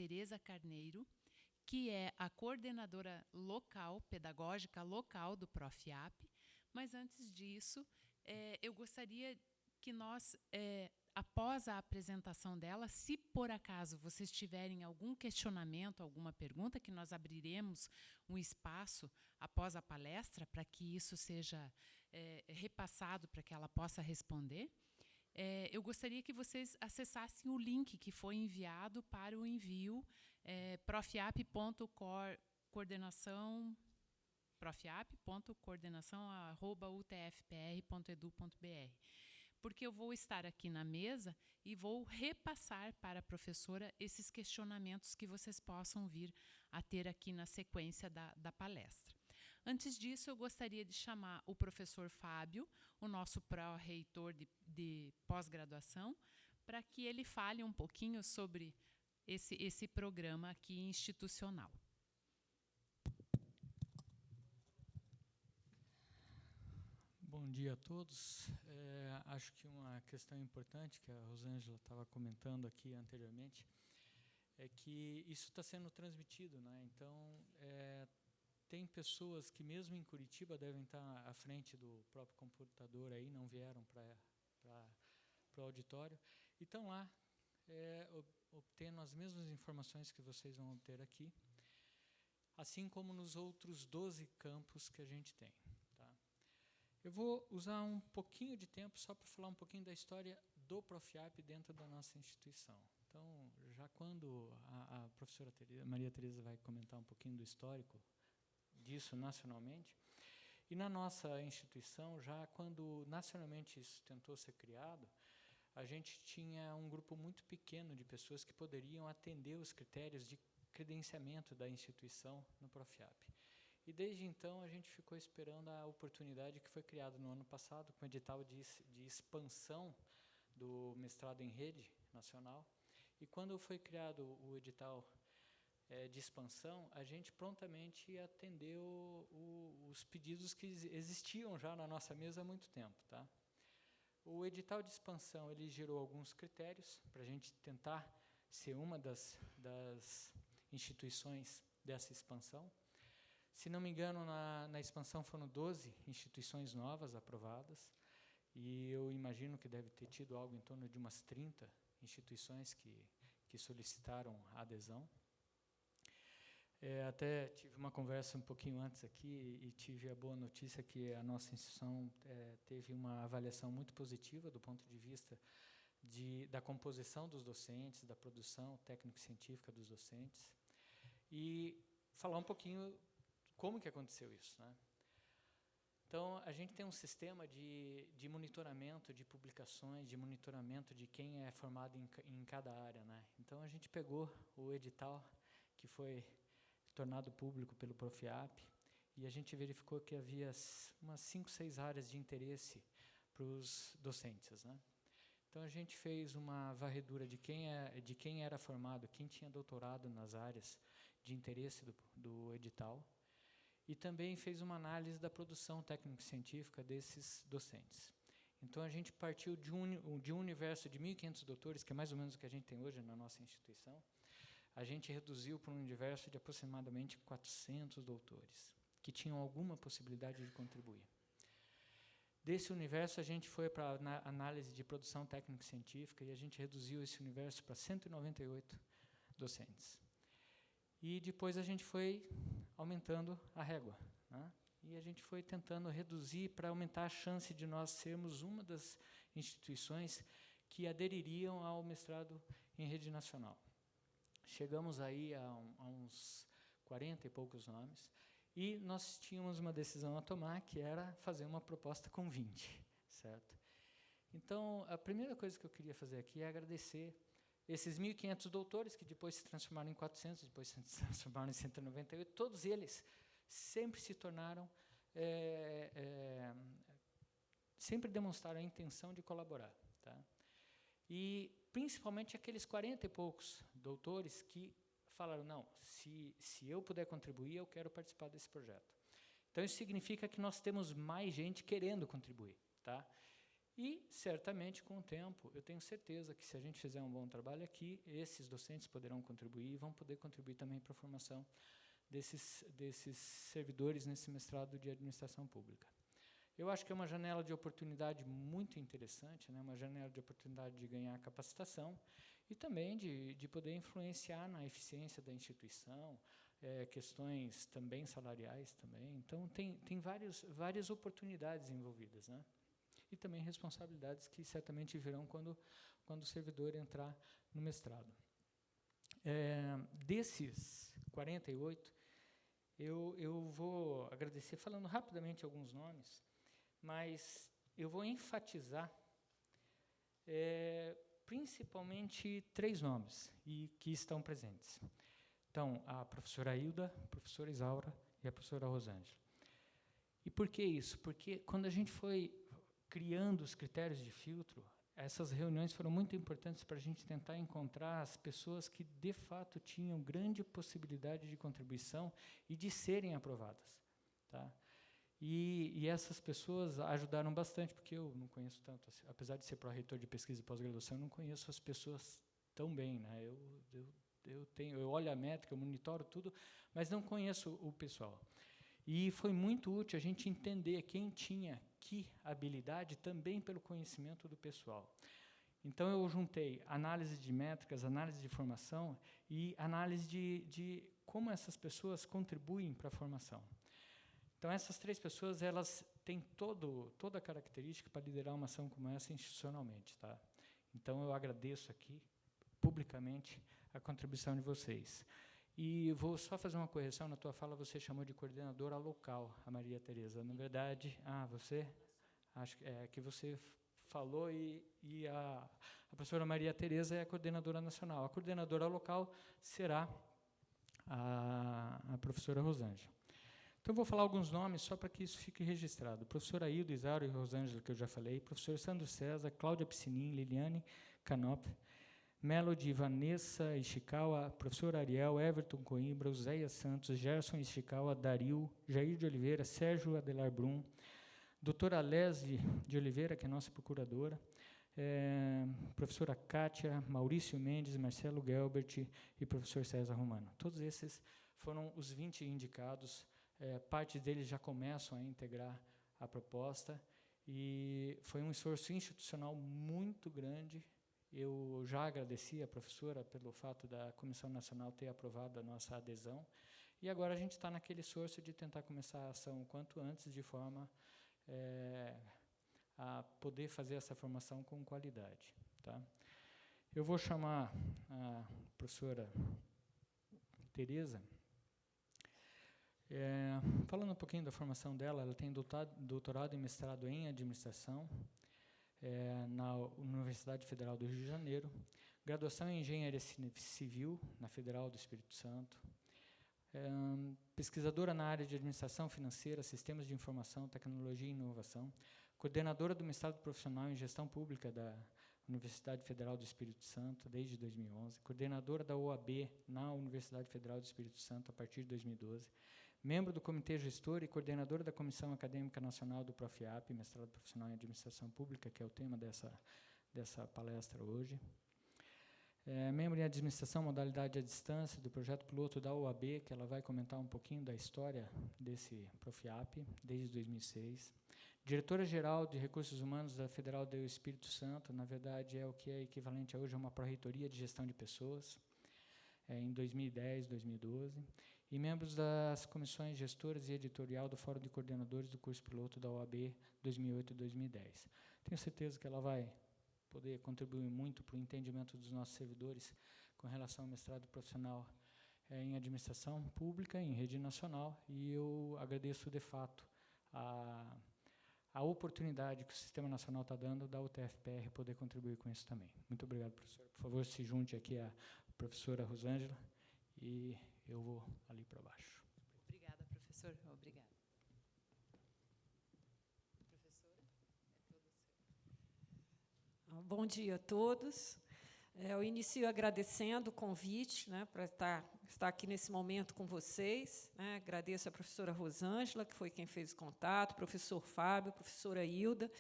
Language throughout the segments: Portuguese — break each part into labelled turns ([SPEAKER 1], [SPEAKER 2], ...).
[SPEAKER 1] Tereza Carneiro, que é a coordenadora local, pedagógica local do Profiap. Mas antes disso, eu gostaria que nós, após a apresentação dela, se por acaso vocês tiverem algum questionamento, alguma pergunta, que nós abriremos um espaço após a palestra para que isso seja repassado para que ela possa responder. Eu gostaria que vocês acessassem o link que foi enviado para o envio profiap.coordenação@utfpr.edu.br, porque eu vou estar aqui na mesa e vou repassar para a professora esses questionamentos que vocês possam vir a ter aqui na sequência da palestra. Antes disso, eu gostaria de chamar o professor Fábio, o nosso pró-reitor de pós-graduação, para que ele fale um pouquinho sobre esse programa aqui institucional.
[SPEAKER 2] Bom dia a todos. Acho que uma questão importante que a Rosângela estava comentando aqui anteriormente é que isso está sendo transmitido, né? Então, tem pessoas que mesmo em Curitiba devem estar à frente do próprio computador aí, não vieram para o auditório, e estão lá obtendo as mesmas informações que vocês vão obter aqui, assim como nos outros 12 campos que a gente tem. Tá? Eu vou usar um pouquinho de tempo só para falar um pouquinho da história do Profiap dentro da nossa instituição. Então, já quando a professora Maria Tereza vai comentar um pouquinho do histórico disso nacionalmente, e na nossa instituição, já quando nacionalmente isso tentou ser criado, a gente tinha um grupo muito pequeno de pessoas que poderiam atender os critérios de credenciamento da instituição no Profiap. E desde então a gente ficou esperando a oportunidade que foi criada no ano passado, com o edital de expansão do mestrado em rede nacional. E quando foi criado o edital de expansão, a gente prontamente atendeu os pedidos que existiam já na nossa mesa há muito tempo. Tá? O edital de expansão ele gerou alguns critérios para a gente tentar ser uma das instituições dessa expansão. Se não me engano, na expansão foram 12 instituições novas aprovadas, e eu imagino que deve ter tido algo em torno de umas 30 instituições que solicitaram a adesão. Até tive uma conversa um pouquinho antes aqui e tive a boa notícia que a nossa instituição teve uma avaliação muito positiva do ponto de vista da composição dos docentes, da produção técnico-científica dos docentes, e falar um pouquinho como que aconteceu isso, né? Então, a gente tem um sistema de monitoramento de publicações, de monitoramento de quem é formado em cada área, né? Então, a gente pegou o edital que foi tornado público pelo Profiap, e a gente verificou que havia umas 5, 6 áreas de interesse para os docentes, né? Então, a gente fez uma varredura de quem era formado, quem tinha doutorado nas áreas de interesse do edital, e também fez uma análise da produção técnico-científica desses docentes. Então, a gente partiu de um universo de 1.500 doutores, que é mais ou menos o que a gente tem hoje na nossa instituição, a gente reduziu para um universo de aproximadamente 400 doutores, que tinham alguma possibilidade de contribuir. Desse universo, a gente foi para a análise de produção técnico-científica, e a gente reduziu esse universo para 198 docentes. E depois a gente foi aumentando a régua, né? E a gente foi tentando reduzir para aumentar a chance de nós sermos uma das instituições que adeririam ao mestrado em rede nacional. Chegamos aí a uns 40 e poucos nomes, e nós tínhamos uma decisão a tomar, que era fazer uma proposta com 20, certo? Então, a primeira coisa que eu queria fazer aqui é agradecer esses 1.500 doutores, que depois se transformaram em 400, depois se transformaram em 198, todos eles sempre se tornaram, sempre demonstraram a intenção de colaborar. Tá? E, principalmente, aqueles 40 e poucos doutores que falaram, não, se eu puder contribuir, eu quero participar desse projeto. Então, isso significa que nós temos mais gente querendo contribuir. Tá? E, certamente, com o tempo, eu tenho certeza que, se a gente fizer um bom trabalho aqui, esses docentes poderão contribuir e vão poder contribuir também para a formação desses servidores nesse mestrado de administração pública. Eu acho que é uma janela de oportunidade muito interessante, né, uma janela de oportunidade de ganhar capacitação e também de poder influenciar na eficiência da instituição, questões também salariais também. Então, tem várias oportunidades envolvidas, né? E também responsabilidades que certamente virão quando o servidor entrar no mestrado. Desses 48, eu vou agradecer, falando rapidamente alguns nomes, mas eu vou enfatizar principalmente 3 nomes que estão presentes. Então, a professora Hilda, a professora Isaura e a professora Rosângela. E por que isso? Porque quando a gente foi criando os critérios de filtro, essas reuniões foram muito importantes para a gente tentar encontrar as pessoas que, de fato, tinham grande possibilidade de contribuição e de serem aprovadas. Tá? E essas pessoas ajudaram bastante, porque eu não conheço tanto, assim, apesar de ser pró-reitor de pesquisa e pós-graduação, eu não conheço as pessoas tão bem. Né? Eu olho a métrica, eu monitoro tudo, mas não conheço o pessoal. E foi muito útil a gente entender quem tinha que habilidade também pelo conhecimento do pessoal. Então, eu juntei análise de métricas, análise de formação e análise de como essas pessoas contribuem para a formação. Então, essas 3 pessoas, elas têm toda a característica para liderar uma ação como essa institucionalmente. Tá? Então, eu agradeço aqui, publicamente, a contribuição de vocês. E vou só fazer uma correção, na tua fala você chamou de coordenadora local, a Maria Tereza. Na verdade, você? Acho que você falou e a professora Maria Tereza é a coordenadora nacional. A coordenadora local será a professora Rosângela. Então, eu vou falar alguns nomes só para que isso fique registrado. Professora Hilda, Isaura e Rosângela, que eu já falei, professor Sandro César, Cláudia Piscinin, Liliane Canop, Melody, Vanessa Ishikawa, professor Ariel, Everton Coimbra, Zéia Santos, Gerson Ishikawa, Dario, Jair de Oliveira, Sérgio Adelar Brum, doutora Leslie de Oliveira, que é nossa procuradora, professora Kátia, Maurício Mendes, Marcelo Gelbert e professor César Romano. Todos esses foram os 20 indicados, parte deles já começam a integrar a proposta, e foi um esforço institucional muito grande. Eu já agradeci a professora pelo fato da Comissão Nacional ter aprovado a nossa adesão, e agora a gente está naquele esforço de tentar começar a ação o quanto antes, de forma a poder fazer essa formação com qualidade. Tá? Eu vou chamar a professora Tereza. Falando um pouquinho da formação dela, ela tem doutorado e mestrado em administração, na Universidade Federal do Rio de Janeiro, graduação em Engenharia Civil na Federal do Espírito Santo, pesquisadora na área de Administração Financeira, Sistemas de Informação, Tecnologia e Inovação, coordenadora do mestrado profissional em Gestão Pública da Universidade Federal do Espírito Santo desde 2011, coordenadora da OAB na Universidade Federal do Espírito Santo a partir de 2012, membro do Comitê Gestor e coordenadora da Comissão Acadêmica Nacional do PROFIAP, mestrado profissional em Administração Pública, que é o tema dessa palestra hoje. Membro em Administração, Modalidade à Distância, do projeto piloto da OAB, que ela vai comentar um pouquinho da história desse PROFIAP, desde 2006. Diretora-geral de Recursos Humanos da Federal do Espírito Santo, na verdade é o que é equivalente a hoje a uma pró-reitoria de Gestão de Pessoas, em 2010, 2012. E membros das comissões gestoras e editorial do Fórum de Coordenadores do curso piloto da OAB 2008 e 2010. Tenho certeza que ela vai poder contribuir muito para o entendimento dos nossos servidores com relação ao mestrado profissional em administração pública, em rede nacional, e eu agradeço de fato a oportunidade que o Sistema Nacional está dando da UTFPR poder contribuir com isso também. Muito obrigado, professor. Por favor, se junte aqui à professora Rosângela, e eu vou ali para baixo.
[SPEAKER 1] Obrigada, professor. Obrigada. Professora, é todo seu.
[SPEAKER 3] Bom dia a todos. Eu inicio agradecendo o convite, né, para estar aqui nesse momento com vocês. Né. Agradeço a professora Rosângela, que foi quem fez o contato, professor Fábio, professora Hilda,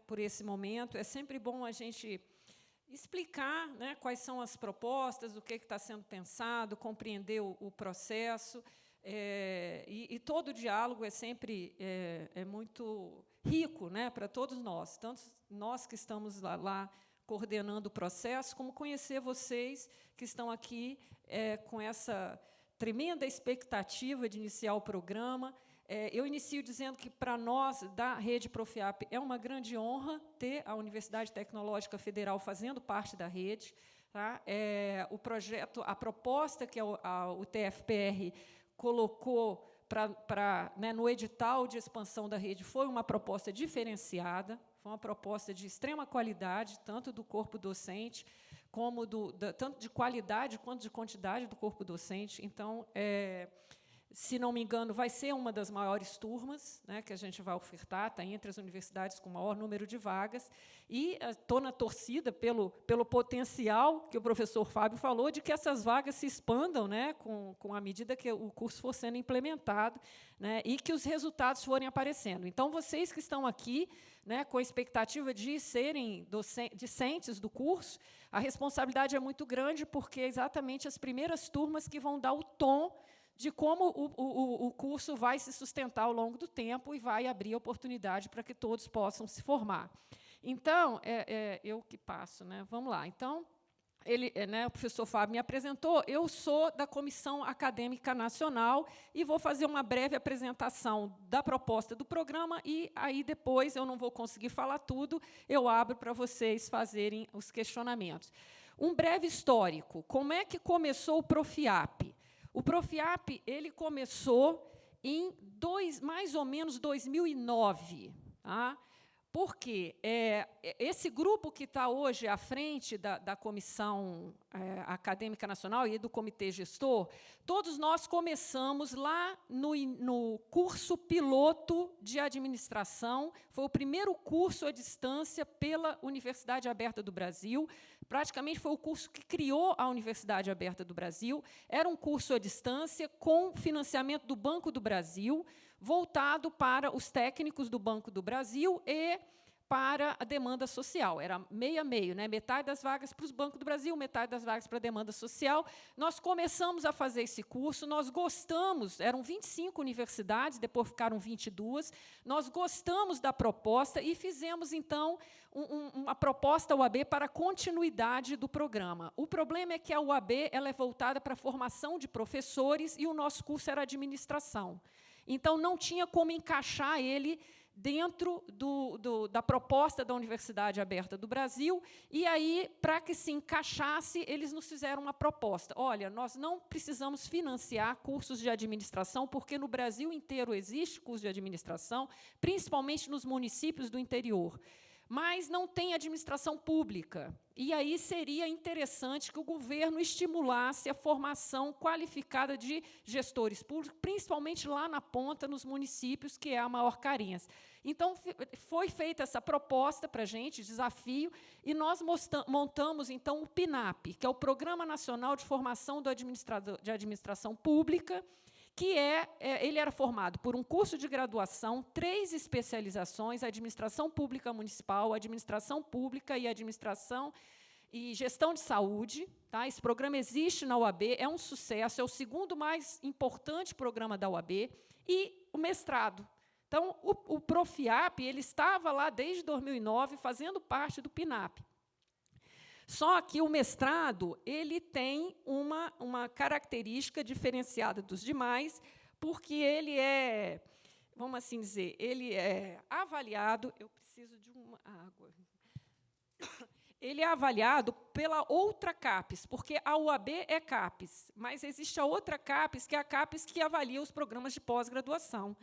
[SPEAKER 3] por esse momento. É sempre bom a gente explicar, né, quais são as propostas, o que está sendo pensado, compreender o processo. E todo o diálogo é sempre muito rico, né, para todos nós, tanto nós que estamos lá coordenando o processo, como conhecer vocês que estão aqui com essa tremenda expectativa de iniciar o programa. Eu inicio dizendo que, para nós, da Rede Profiap, é uma grande honra ter a Universidade Tecnológica Federal fazendo parte da rede. Tá? O projeto, a proposta que o TFPR colocou no edital de expansão da rede foi uma proposta diferenciada, foi uma proposta de extrema qualidade, tanto do corpo docente, como tanto de qualidade quanto de quantidade do corpo docente. Então, se não me engano, vai ser uma das maiores turmas, né, que a gente vai ofertar, está entre as universidades com o maior número de vagas, e estou na torcida pelo potencial que o professor Fábio falou, de que essas vagas se expandam, né, com a medida que o curso for sendo implementado, né, e que os resultados forem aparecendo. Então, vocês que estão aqui, né, com a expectativa de serem discentes do curso, a responsabilidade é muito grande, porque é exatamente as primeiras turmas que vão dar o tom de como o curso vai se sustentar ao longo do tempo e vai abrir oportunidade para que todos possam se formar. Então, eu que passo, né? Vamos lá. Então, o professor Fábio me apresentou, eu sou da Comissão Acadêmica Nacional e vou fazer uma breve apresentação da proposta do programa e, aí, depois, eu não vou conseguir falar tudo, eu abro para vocês fazerem os questionamentos. Um breve histórico. Como é que começou o Profiap? O Profiap ele começou em mais ou menos 2009. Tá? Porque esse grupo que está hoje à frente da Comissão Acadêmica Nacional e do Comitê Gestor, todos nós começamos lá no curso piloto de administração, foi o primeiro curso à distância pela Universidade Aberta do Brasil, praticamente foi o curso que criou a Universidade Aberta do Brasil, era um curso à distância com financiamento do Banco do Brasil, voltado para os técnicos do Banco do Brasil e para a demanda social. Era meio a meio, né? Metade das vagas para os Bancos do Brasil, metade das vagas para a demanda social. Nós começamos a fazer esse curso, nós gostamos, eram 25 universidades, depois ficaram 22, nós gostamos da proposta e fizemos, então, uma proposta UAB para a continuidade do programa. O problema é que a UAB ela é voltada para a formação de professores e o nosso curso era administração. Então, não tinha como encaixar ele dentro da proposta da Universidade Aberta do Brasil, e aí, para que se encaixasse, eles nos fizeram uma proposta. Olha, nós não precisamos financiar cursos de administração, porque no Brasil inteiro existe curso de administração, principalmente nos municípios do interior, mas não tem administração pública. E aí seria interessante que o governo estimulasse a formação qualificada de gestores públicos, principalmente lá na ponta, nos municípios, que é a maior carência. Então, foi feita essa proposta para a gente, desafio, e nós montamos, então, o PNAP, que é o Programa Nacional de Formação de Administração Pública, que ele era formado por um curso de graduação, 3 especializações, administração pública municipal, administração pública e administração e gestão de saúde. Tá? Esse programa existe na UAB, é um sucesso, é o segundo mais importante programa da UAB, e o mestrado. Então, o Profiap ele estava lá desde 2009, fazendo parte do PNAP. Só que o mestrado ele tem uma característica diferenciada dos demais, porque ele vamos assim dizer, ele é avaliado... Eu preciso de uma água. Ele é avaliado pela outra CAPES, porque a UAB é CAPES, mas existe a outra CAPES, que é a CAPES que avalia os programas de pós-graduação,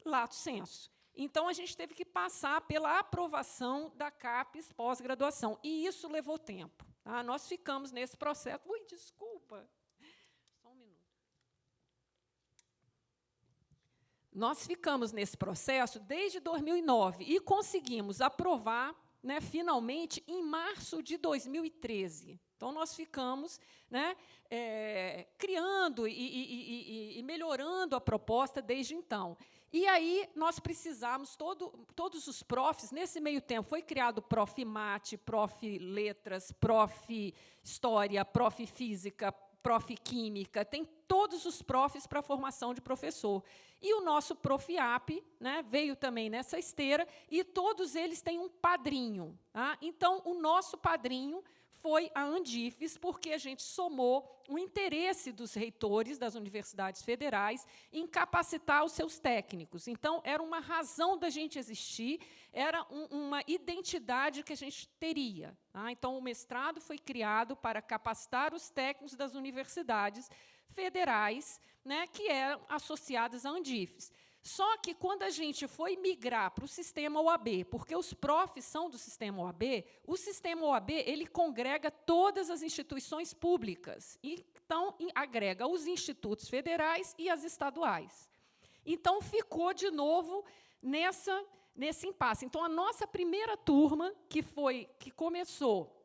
[SPEAKER 3] lato sensu. Então, a gente teve que passar pela aprovação da CAPES pós-graduação, e isso levou tempo. Tá? Nós ficamos nesse processo... Ui, desculpa. Só um minuto. Nós ficamos nesse processo desde 2009 e conseguimos aprovar, né, finalmente, em março de 2013. Então, nós ficamos, né, criando e melhorando a proposta desde então. E aí, nós precisamos, todos os profs, nesse meio tempo, foi criado o Prof. Mate, Prof. Letras, Prof. História, Prof. Física, Prof. Química, tem todos os profs para a formação de professor. E o nosso Profiap, né, veio também nessa esteira, e todos eles têm um padrinho. Tá? Então, o nosso padrinho foi a Andifes, porque a gente somou o interesse dos reitores das universidades federais em capacitar os seus técnicos. Então, era uma razão da gente existir, era uma identidade que a gente teria. Tá? Então, o mestrado foi criado para capacitar os técnicos das universidades federais, né, que eram associadas à Andifes. Só que, quando a gente foi migrar para o sistema OAB, porque os profs são do sistema OAB, o sistema OAB ele congrega todas as instituições públicas. Então, agrega os institutos federais e as estaduais. Então, ficou, de novo, nesse impasse. Então, a nossa primeira turma, que começou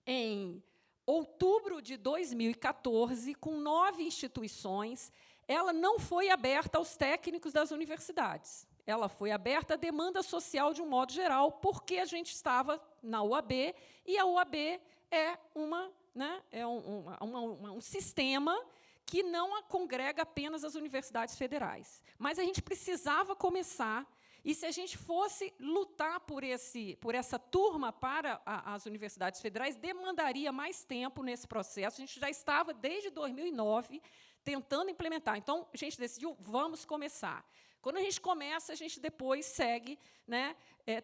[SPEAKER 3] em outubro de 2014, com 9 instituições, ela não foi aberta aos técnicos das universidades. Ela foi aberta à demanda social de um modo geral, porque a gente estava na UAB, e a UAB é um sistema que não congrega apenas as universidades federais. Mas a gente precisava começar, e se a gente fosse lutar por essa turma para as universidades federais, demandaria mais tempo nesse processo. A gente já estava, desde 2009, tentando implementar. Então, a gente decidiu, vamos começar. Quando a gente começa, a gente depois segue, né,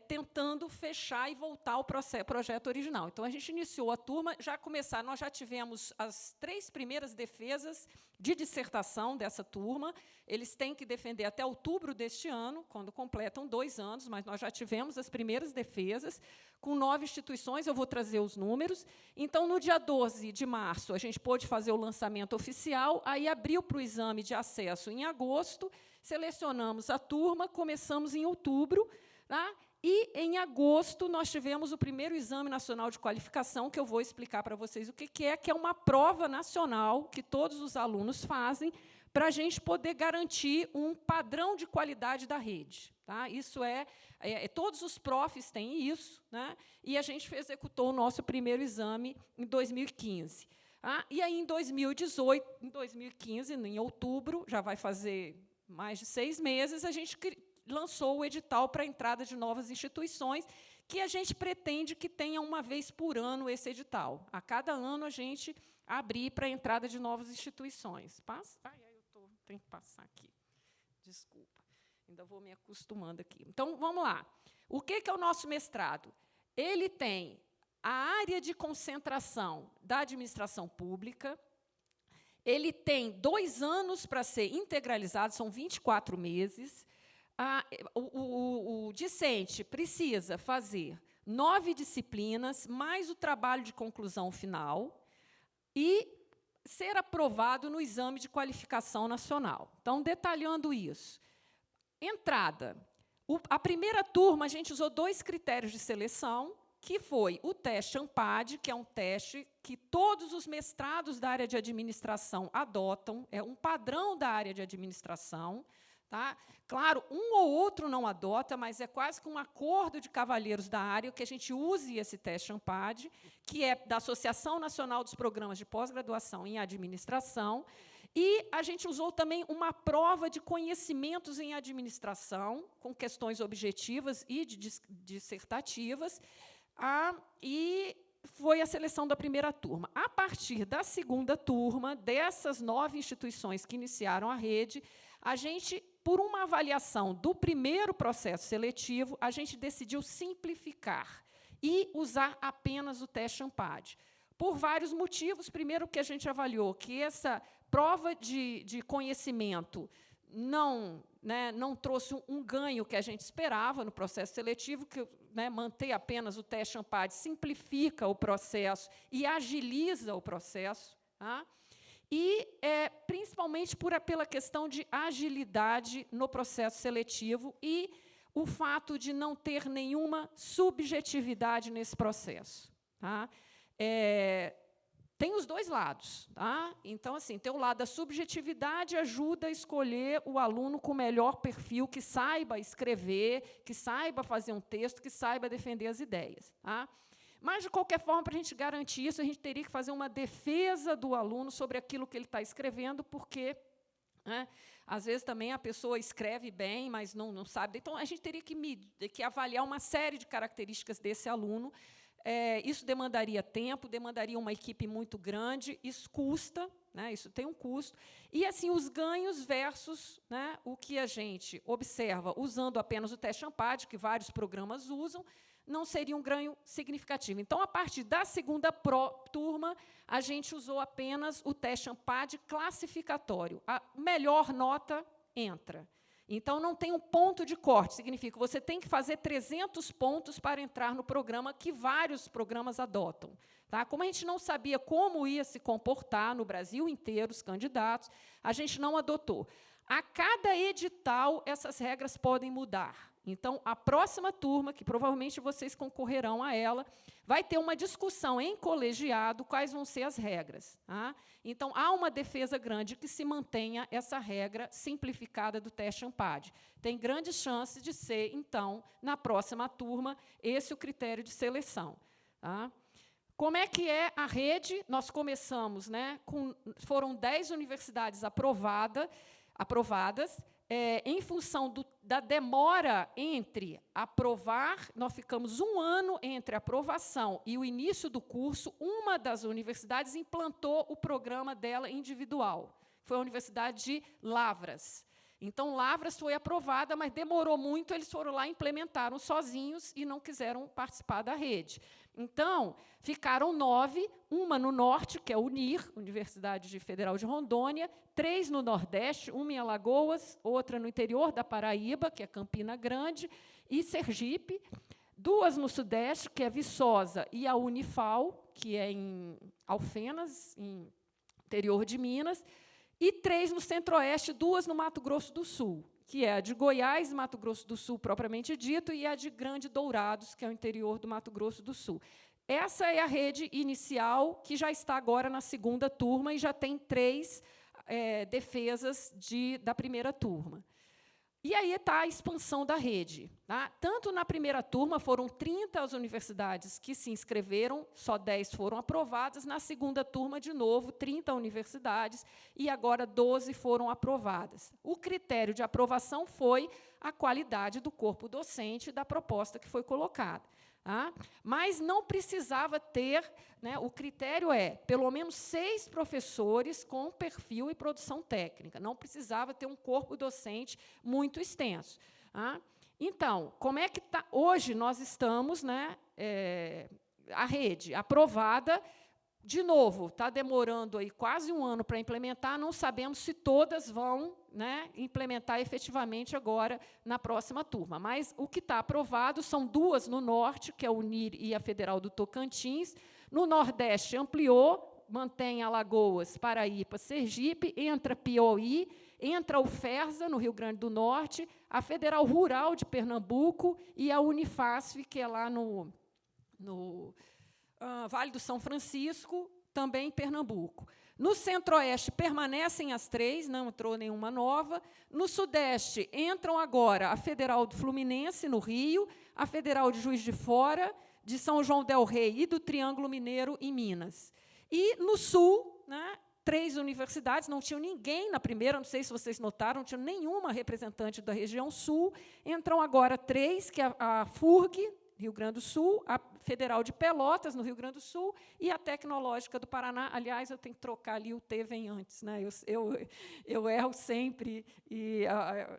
[SPEAKER 3] tentando fechar e voltar ao projeto original. Então, a gente iniciou a turma, nós já tivemos as 3 primeiras defesas de dissertação dessa turma. Eles têm que defender até outubro deste ano, quando completam 2 anos, mas nós já tivemos as primeiras defesas, com 9 instituições, eu vou trazer os números. Então, no dia 12 de março, a gente pôde fazer o lançamento oficial, aí abriu para o exame de acesso em agosto, selecionamos a turma, começamos em outubro, tá? E, em agosto, nós tivemos o primeiro Exame Nacional de Qualificação, que eu vou explicar para vocês o que é uma prova nacional que todos os alunos fazem para a gente poder garantir um padrão de qualidade da rede. Tá? Isso todos os profs têm isso, né? E a gente executou o nosso primeiro exame em 2015. Tá? E aí, em 2015, em outubro, já vai fazer mais de 6 meses, a gente lançou o edital para a entrada de novas instituições, que a gente pretende que tenha uma vez por ano esse edital. A cada ano, a gente abrir para a entrada de novas instituições. Passa? Tenho que passar aqui. Desculpa. Ainda vou me acostumando aqui. Então, vamos lá. O que é o nosso mestrado? Ele tem a área de concentração da administração pública. Ele tem 2 anos para ser integralizado, são 24 meses. O discente precisa fazer 9 disciplinas, mais o trabalho de conclusão final, e ser aprovado no exame de qualificação nacional. Então, detalhando isso. Entrada. A primeira turma, a gente usou 2 critérios de seleção, que foi o teste ANPAD, que é um teste que todos os mestrados da área de administração adotam, é um padrão da área de administração. Tá? Claro, um ou outro não adota, mas é quase que um acordo de cavalheiros da área que a gente use esse teste ANPAD, que é da Associação Nacional dos Programas de Pós-Graduação em Administração, e a gente usou também uma prova de conhecimentos em administração, com questões objetivas e dissertativas, e foi a seleção da primeira turma. A partir da segunda turma, dessas 9 instituições que iniciaram a rede, a gente, por uma avaliação do primeiro processo seletivo, a gente decidiu simplificar e usar apenas o teste ANPAD. Por vários motivos. Primeiro, que a gente avaliou que essa prova de conhecimento não trouxe um ganho que a gente esperava no processo seletivo, que manter apenas o teste ANPAD simplifica o processo e agiliza o processo. Tá? E, principalmente, pela questão de agilidade no processo seletivo e o fato de não ter nenhuma subjetividade nesse processo. Tá? tem os dois lados. Tá? Então, assim, tem o lado da subjetividade, ajuda a escolher o aluno com o melhor perfil, que saiba escrever, que saiba fazer um texto, que saiba defender as ideias. Tá? Mas, de qualquer forma, para a gente garantir isso, a gente teria que fazer uma defesa do aluno sobre aquilo que ele está escrevendo, porque, né, às vezes, também a pessoa escreve bem, mas não sabe. Então, a gente teria que avaliar uma série de características desse aluno. Isso demandaria tempo, demandaria uma equipe muito grande, isso custa, né, isso tem um custo. E, assim, os ganhos versus, né, o que a gente observa usando apenas o teste ANPAD, que vários programas usam, não seria um ganho significativo. Então, a partir da segunda turma, a gente usou apenas o teste ANPAD classificatório. A melhor nota entra. Então, não tem um ponto de corte, significa que você tem que fazer 300 pontos para entrar no programa, que vários programas adotam. Tá? Como a gente não sabia como ia se comportar no Brasil inteiro, os candidatos, a gente não adotou. A cada edital, essas regras podem mudar. Então, a próxima turma, que provavelmente vocês concorrerão a ela, vai ter uma discussão em colegiado quais vão ser as regras. Tá? Então, há uma defesa grande que se mantenha essa regra simplificada do teste ANPAD. Tem grandes chances de ser, então, na próxima turma, esse o critério de seleção. Tá? Como é que é a rede? Nós começamos, né, foram 10 universidades aprovadas, em função da demora entre aprovar, nós ficamos 1 ano entre a aprovação e o início do curso, uma das universidades implantou o programa dela individual. Foi a Universidade de Lavras. Então, Lavras foi aprovada, mas demorou muito, eles foram lá, implementaram sozinhos e não quiseram participar da rede. Então, ficaram 9, uma no norte, que é a UNIR, Universidade Federal de Rondônia, 3 no nordeste, uma em Alagoas, outra no interior da Paraíba, que é Campina Grande, e Sergipe, 2 no sudeste, que é Viçosa, e a Unifal, que é em Alfenas, em interior de Minas, e 3 no centro-oeste, 2 no Mato Grosso do Sul, que é a de Goiás, Mato Grosso do Sul, propriamente dito, e a de Grande Dourados, que é o interior do Mato Grosso do Sul. Essa é a rede inicial, que já está agora na segunda turma, e já tem 3 defesas da primeira turma. E aí está a expansão da rede. Tá? Tanto na primeira turma, foram 30 as universidades que se inscreveram, só 10 foram aprovadas. Na segunda turma, de novo, 30 universidades, e agora 12 foram aprovadas. O critério de aprovação foi a qualidade do corpo docente da proposta que foi colocada. Tá? Mas não precisava ter, né, o critério é pelo menos 6 professores com perfil e produção técnica, não precisava ter um corpo docente muito extenso. Tá? Então, como é que está? Hoje nós estamos, né, a rede aprovada, de novo, está demorando aí quase 1 ano para implementar, não sabemos se todas vão, né, implementar efetivamente agora na próxima turma. Mas o que está aprovado são 2 no norte, que é a UNIR e a Federal do Tocantins. No nordeste ampliou, mantém Alagoas, Paraíba, Sergipe, entra Piauí, entra a UFERSA, no Rio Grande do Norte, a Federal Rural de Pernambuco e a Unifasf, que é lá no Vale do São Francisco, também em Pernambuco. No centro-oeste permanecem as 3, não entrou nenhuma nova. No sudeste entram agora a Federal do Fluminense, no Rio, a Federal de Juiz de Fora, de São João del Rei e do Triângulo Mineiro, em Minas. E no sul, né, 3 universidades, não tinham ninguém na primeira, não sei se vocês notaram, não tinha nenhuma representante da região sul. Entram agora 3, que é a FURG, Rio Grande do Sul, a Federal de Pelotas, no Rio Grande do Sul, e a Tecnológica do Paraná. Aliás, eu tenho que trocar ali, o T vem antes. Né? Eu erro sempre, e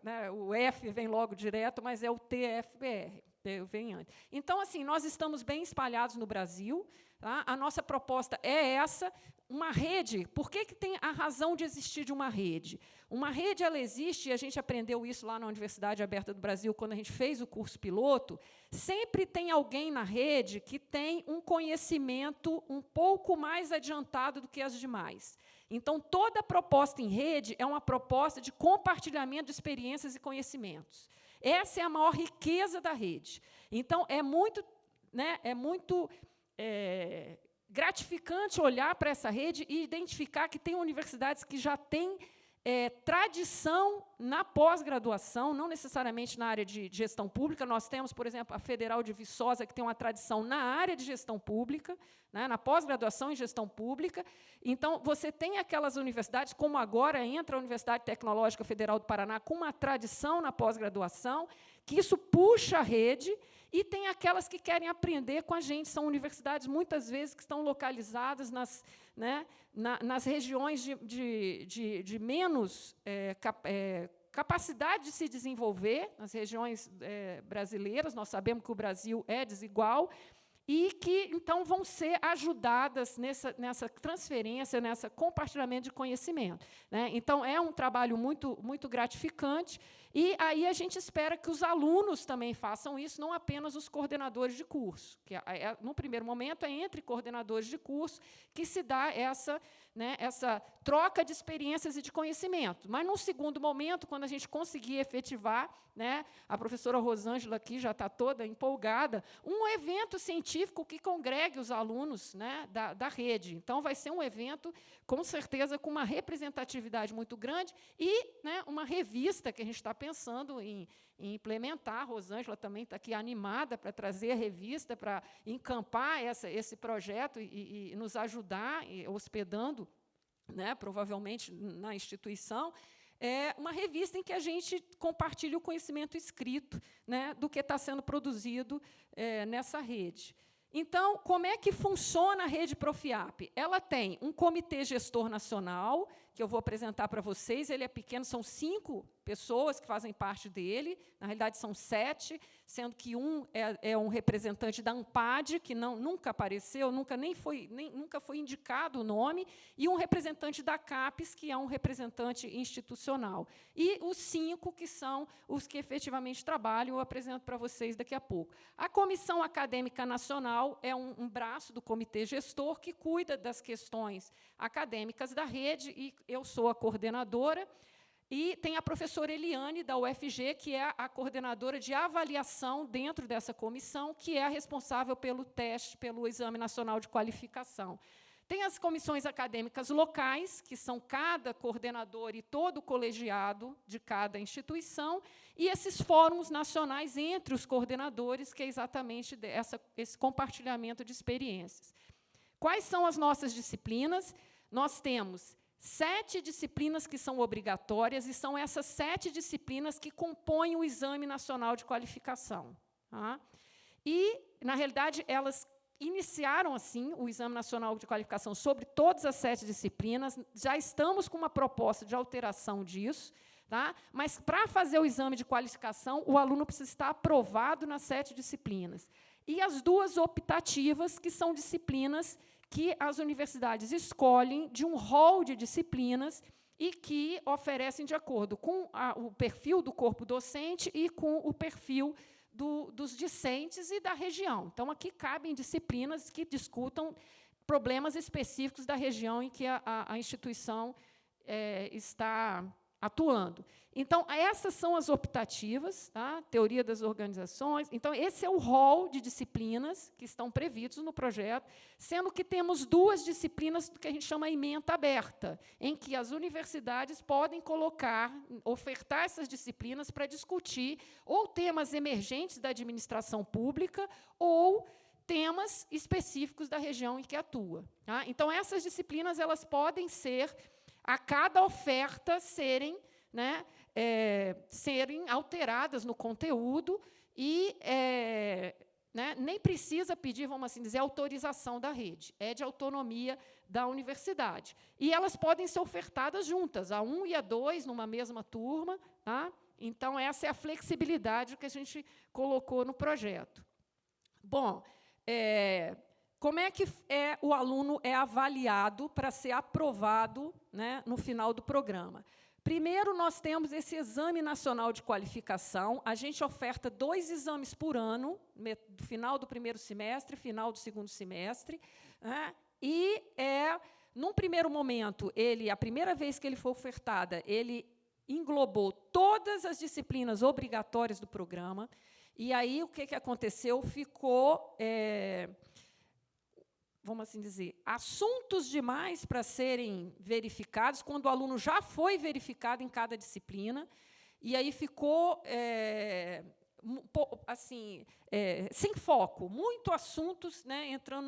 [SPEAKER 3] né, o F vem logo direto, mas é o TFBR, vem antes. Então, assim, nós estamos bem espalhados no Brasil. Tá? A nossa proposta é essa, uma rede. Por que tem a razão de existir de uma rede? Uma rede, ela existe, e a gente aprendeu isso lá na Universidade Aberta do Brasil, quando a gente fez o curso piloto, sempre tem alguém na rede que tem um conhecimento um pouco mais adiantado do que as demais. Então, toda proposta em rede é uma proposta de compartilhamento de experiências e conhecimentos. Essa é a maior riqueza da rede. Então, é muito gratificante olhar para essa rede e identificar que tem universidades que já têm tradição na pós-graduação, não necessariamente na área de gestão pública. Nós temos, por exemplo, a Federal de Viçosa, que tem uma tradição na área de gestão pública, né, na pós-graduação em gestão pública. Então, você tem aquelas universidades, como agora entra a Universidade Tecnológica Federal do Paraná, com uma tradição na pós-graduação, que isso puxa a rede, e tem aquelas que querem aprender com a gente. São universidades, muitas vezes, que estão localizadas nas regiões de menos capacidade de se desenvolver, nas regiões brasileiras. Nós sabemos que o Brasil é desigual, e que, então, vão ser ajudadas nessa transferência, nesse compartilhamento de conhecimento, né? Então, é um trabalho muito, muito gratificante, e aí a gente espera que os alunos também façam isso, não apenas os coordenadores de curso, que, no primeiro momento, é entre coordenadores de curso que se dá essa troca de experiências e de conhecimento. Mas, num segundo momento, quando a gente conseguir efetivar, né, a professora Rosângela aqui já está toda empolgada, um evento científico que congregue os alunos, né, da rede. Então, vai ser um evento, com certeza, com uma representatividade muito grande e, né, uma revista que a gente está pensando em implementar. A Rosângela também está aqui animada para trazer a revista, para encampar esse projeto e nos ajudar, hospedando, né, provavelmente, na instituição. É uma revista em que a gente compartilha o conhecimento escrito, né, do que está sendo produzido nessa rede. Então, como é que funciona a rede Profiap? Ela tem um comitê gestor nacional, que eu vou apresentar para vocês. Ele é pequeno, são 5 pessoas que fazem parte dele. Na realidade, são 7, sendo que um é um representante da ANPAD, que nunca apareceu, nunca foi indicado o nome, e um representante da CAPES, que é um representante institucional. E os 5 que são os que efetivamente trabalham, eu apresento para vocês daqui a pouco. A Comissão Acadêmica Nacional é um braço do comitê gestor que cuida das questões acadêmicas da rede, e eu sou a coordenadora. E tem a professora Eliane, da UFG, que é a coordenadora de avaliação dentro dessa comissão, que é a responsável pelo teste, pelo Exame Nacional de Qualificação. Tem as comissões acadêmicas locais, que são cada coordenador e todo o colegiado de cada instituição, e esses fóruns nacionais entre os coordenadores, que é exatamente esse compartilhamento de experiências. Quais são as nossas disciplinas? Nós temos 7 disciplinas que são obrigatórias, e são essas 7 disciplinas que compõem o Exame Nacional de Qualificação. Tá? E, na realidade, elas iniciaram, assim, o Exame Nacional de Qualificação sobre todas as 7 disciplinas. Já estamos com uma proposta de alteração disso, tá? Mas, para fazer o exame de qualificação, o aluno precisa estar aprovado nas 7 disciplinas. E as 2 optativas, que são disciplinas que as universidades escolhem de um rol de disciplinas e que oferecem de acordo com o perfil do corpo docente e com o perfil dos discentes e da região. Então, aqui cabem disciplinas que discutam problemas específicos da região em que a instituição está atuando. Então, essas são as optativas, tá? Teoria das organizações. Então, esse é o rol de disciplinas que estão previstos no projeto, sendo que temos 2 disciplinas que a gente chama ementa aberta, em que as universidades podem ofertar essas disciplinas para discutir ou temas emergentes da administração pública ou temas específicos da região em que atua. Tá? Então, essas disciplinas elas podem ser, a cada oferta, serem alteradas no conteúdo e nem precisa pedir, vamos assim dizer, autorização da rede. É de autonomia da universidade. E elas podem ser ofertadas juntas, a 1 e a 2, numa mesma turma. Tá? Então, essa é a flexibilidade que a gente colocou no projeto. Bom, como é que o aluno é avaliado para ser aprovado, né, no final do programa? Primeiro, nós temos esse Exame Nacional de Qualificação. A gente oferta 2 exames por ano, final do primeiro semestre, final do segundo semestre. Né? E, num primeiro momento, a primeira vez que ele foi ofertada, ele englobou todas as disciplinas obrigatórias do programa. E aí, o que aconteceu? Ficou vamos assim dizer, assuntos demais para serem verificados, quando o aluno já foi verificado em cada disciplina, e aí ficou assim, sem foco, muito assuntos, né, entrando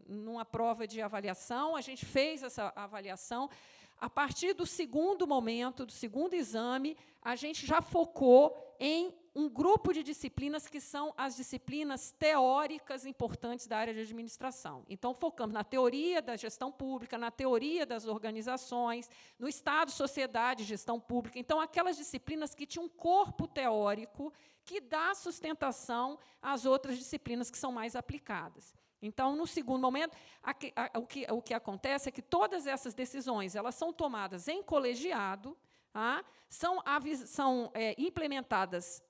[SPEAKER 3] numa prova de avaliação. A gente fez essa avaliação. A partir do segundo momento, do segundo exame, a gente já focou em um grupo de disciplinas que são as disciplinas teóricas importantes da área de administração. Então, focamos na teoria da gestão pública, na teoria das organizações, no Estado, sociedade, gestão pública. Então, aquelas disciplinas que tinham um corpo teórico que dá sustentação às outras disciplinas que são mais aplicadas. Então, no segundo momento, o que acontece é que todas essas decisões elas são tomadas em colegiado, tá? São implementadas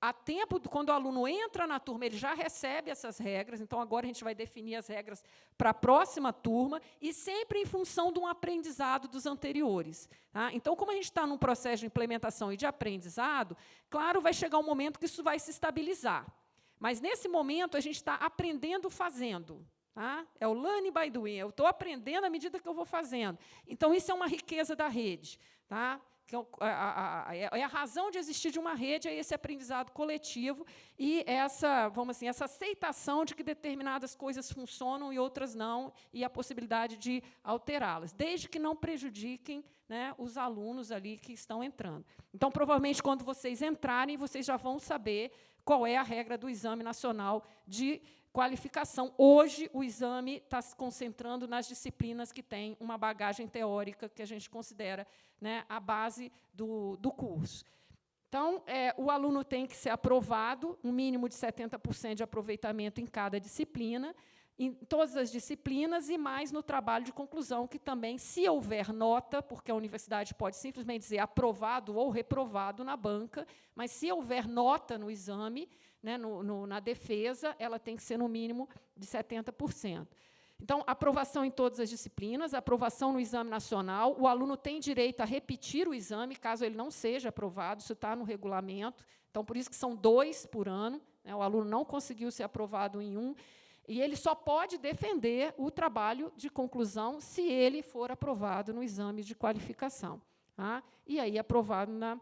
[SPEAKER 3] a tempo, quando o aluno entra na turma, ele já recebe essas regras. Então, agora a gente vai definir as regras para a próxima turma, e sempre em função de um aprendizado dos anteriores. Tá? Então, como a gente está num processo de implementação e de aprendizado, claro, vai chegar um momento que isso vai se estabilizar. Mas, nesse momento, a gente está aprendendo fazendo. Tá? É o learning by doing. Eu estou aprendendo à medida que eu vou fazendo. Então, isso é uma riqueza da rede. Tá? É a razão de existir de uma rede, é esse aprendizado coletivo e essa, vamos assim, essa aceitação de que determinadas coisas funcionam e outras não, e a possibilidade de alterá-las, desde que não prejudiquem, né, os alunos ali que estão entrando. Então, provavelmente, quando vocês entrarem, vocês já vão saber qual é a regra do Exame Nacional de Qualificação. Hoje, o exame está se concentrando nas disciplinas que têm uma bagagem teórica que a gente considera, né, a base do curso. Então, o aluno tem que ser aprovado, um mínimo de 70% de aproveitamento em cada disciplina, em todas as disciplinas, e mais no trabalho de conclusão, que também, se houver nota, porque a universidade pode simplesmente dizer aprovado ou reprovado na banca, mas, se houver nota no exame, né, na defesa, ela tem que ser, no mínimo, de 70%. Então, aprovação em todas as disciplinas, aprovação no Exame Nacional, o aluno tem direito a repetir o exame, caso ele não seja aprovado, isso está no regulamento. Então, por isso que são 2 por ano, né, o aluno não conseguiu ser aprovado em um, e ele só pode defender o trabalho de conclusão se ele for aprovado no exame de qualificação. Tá? E aí, aprovado na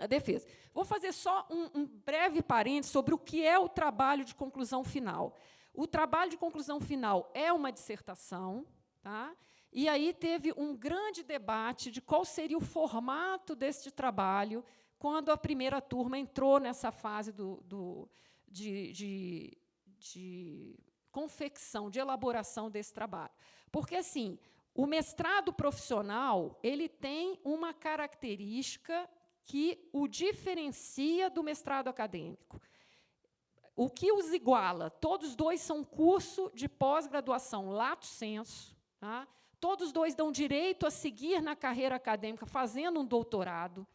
[SPEAKER 3] defesa. Vou fazer só um breve parênteses sobre o que é o trabalho de conclusão final. O trabalho de conclusão final é uma dissertação, tá? E aí teve um grande debate de qual seria o formato deste trabalho quando a primeira turma entrou nessa fase de confecção, de elaboração desse trabalho. Porque, assim, o mestrado profissional ele tem uma característica que o diferencia do mestrado acadêmico. O que os iguala? Todos 2 são curso de pós-graduação lato sensu, tá? Todos 2 dão direito a seguir na carreira acadêmica fazendo um doutorado,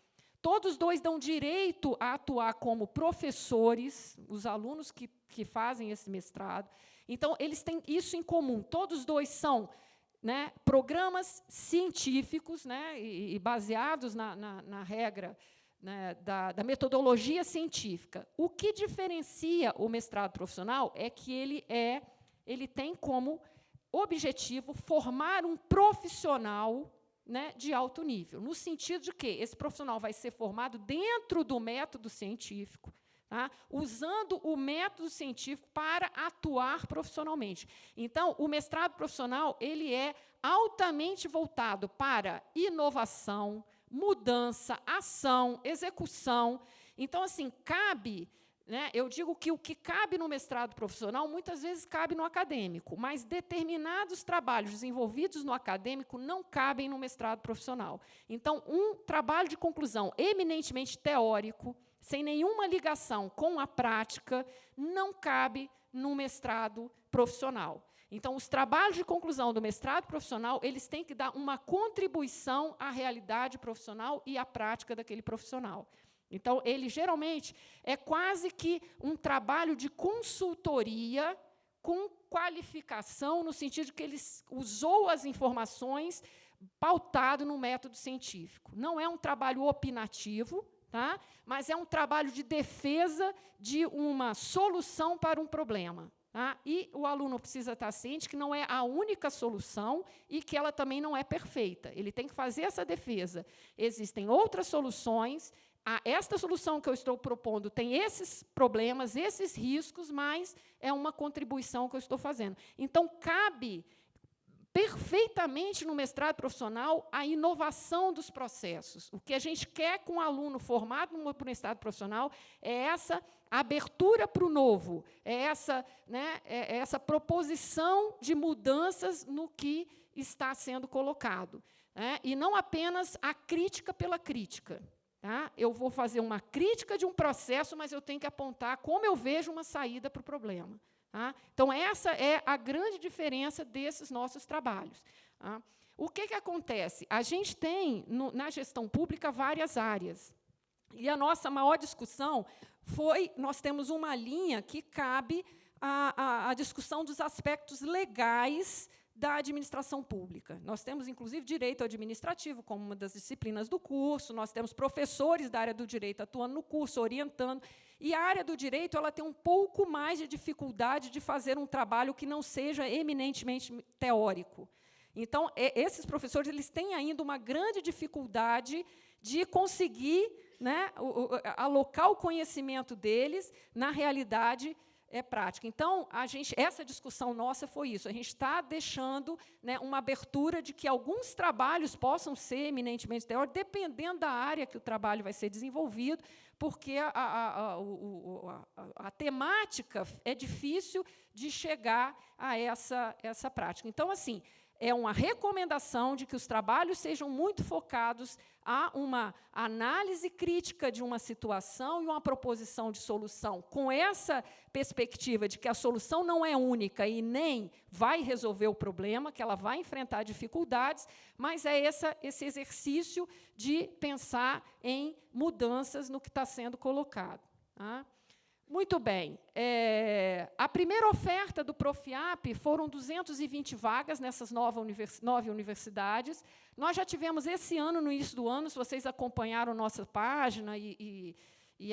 [SPEAKER 3] todos 2 dão direito a atuar como professores, os alunos que fazem esse mestrado. Então, eles têm isso em comum, todos 2 são, né, programas científicos, né, e baseados na regra, né, da metodologia científica. O que diferencia o mestrado profissional é que ele tem como objetivo formar um profissional, né, de alto nível, no sentido de que esse profissional vai ser formado dentro do método científico, tá, usando o método científico para atuar profissionalmente. Então, o mestrado profissional ele é altamente voltado para inovação, mudança, ação, execução. Então, assim, cabe, né, eu digo que o que cabe no mestrado profissional, muitas vezes cabe no acadêmico, mas determinados trabalhos desenvolvidos no acadêmico não cabem no mestrado profissional. Então, um trabalho de conclusão eminentemente teórico, sem nenhuma ligação com a prática, não cabe no mestrado profissional. Então, os trabalhos de conclusão do mestrado profissional, eles têm que dar uma contribuição à realidade profissional e à prática daquele profissional. Então, ele, geralmente, é quase que um trabalho de consultoria com qualificação, no sentido de que ele usou as informações pautado no método científico. Não é um trabalho opinativo, tá? Mas é um trabalho de defesa de uma solução para um problema. Tá? E o aluno precisa estar ciente que não é a única solução e que ela também não é perfeita. Ele tem que fazer essa defesa. Existem outras soluções. Esta solução que eu estou propondo tem esses problemas, esses riscos, mas é uma contribuição que eu estou fazendo. Então, cabe perfeitamente no mestrado profissional a inovação dos processos. O que a gente quer com o aluno formado no mestrado profissional é essa abertura para o novo, é essa proposição de mudanças no que está sendo colocado, né? E não apenas a crítica pela crítica. Tá? Eu vou fazer uma crítica de um processo, mas eu tenho que apontar como eu vejo uma saída para o problema. Tá? Então, essa é a grande diferença desses nossos trabalhos. Tá? O que acontece? A gente tem, na gestão pública, várias áreas. E a nossa maior discussão foi, nós temos uma linha que cabe à discussão dos aspectos legais da administração pública. Nós temos, inclusive, direito administrativo como uma das disciplinas do curso, nós temos professores da área do direito atuando no curso, orientando, e a área do direito ela tem um pouco mais de dificuldade de fazer um trabalho que não seja eminentemente teórico. Então, esses professores eles têm ainda uma grande dificuldade de conseguir, né, alocar o conhecimento deles na realidade prática. Então, essa discussão nossa foi isso. A gente está deixando, né, uma abertura de que alguns trabalhos possam ser eminentemente teóricos, dependendo da área que o trabalho vai ser desenvolvido, porque a temática é difícil de chegar a essa prática. Então, assim, é uma recomendação de que os trabalhos sejam muito focados a uma análise crítica de uma situação e uma proposição de solução, com essa perspectiva de que a solução não é única e nem vai resolver o problema, que ela vai enfrentar dificuldades, mas é esse exercício de pensar em mudanças no que está sendo colocado. Tá? Muito bem. A primeira oferta do Profiap foram 220 vagas nessas 9 universidades. Nós já tivemos esse ano, no início do ano, se vocês acompanharam nossa página e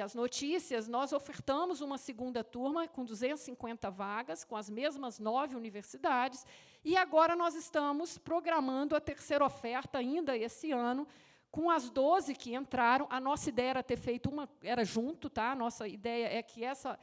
[SPEAKER 3] as notícias, nós ofertamos uma segunda turma com 250 vagas, com as mesmas 9 universidades, e agora nós estamos programando a terceira oferta ainda esse ano, com as 12 que entraram. A nossa ideia era ter feito uma, era junto, tá? A nossa ideia é que essa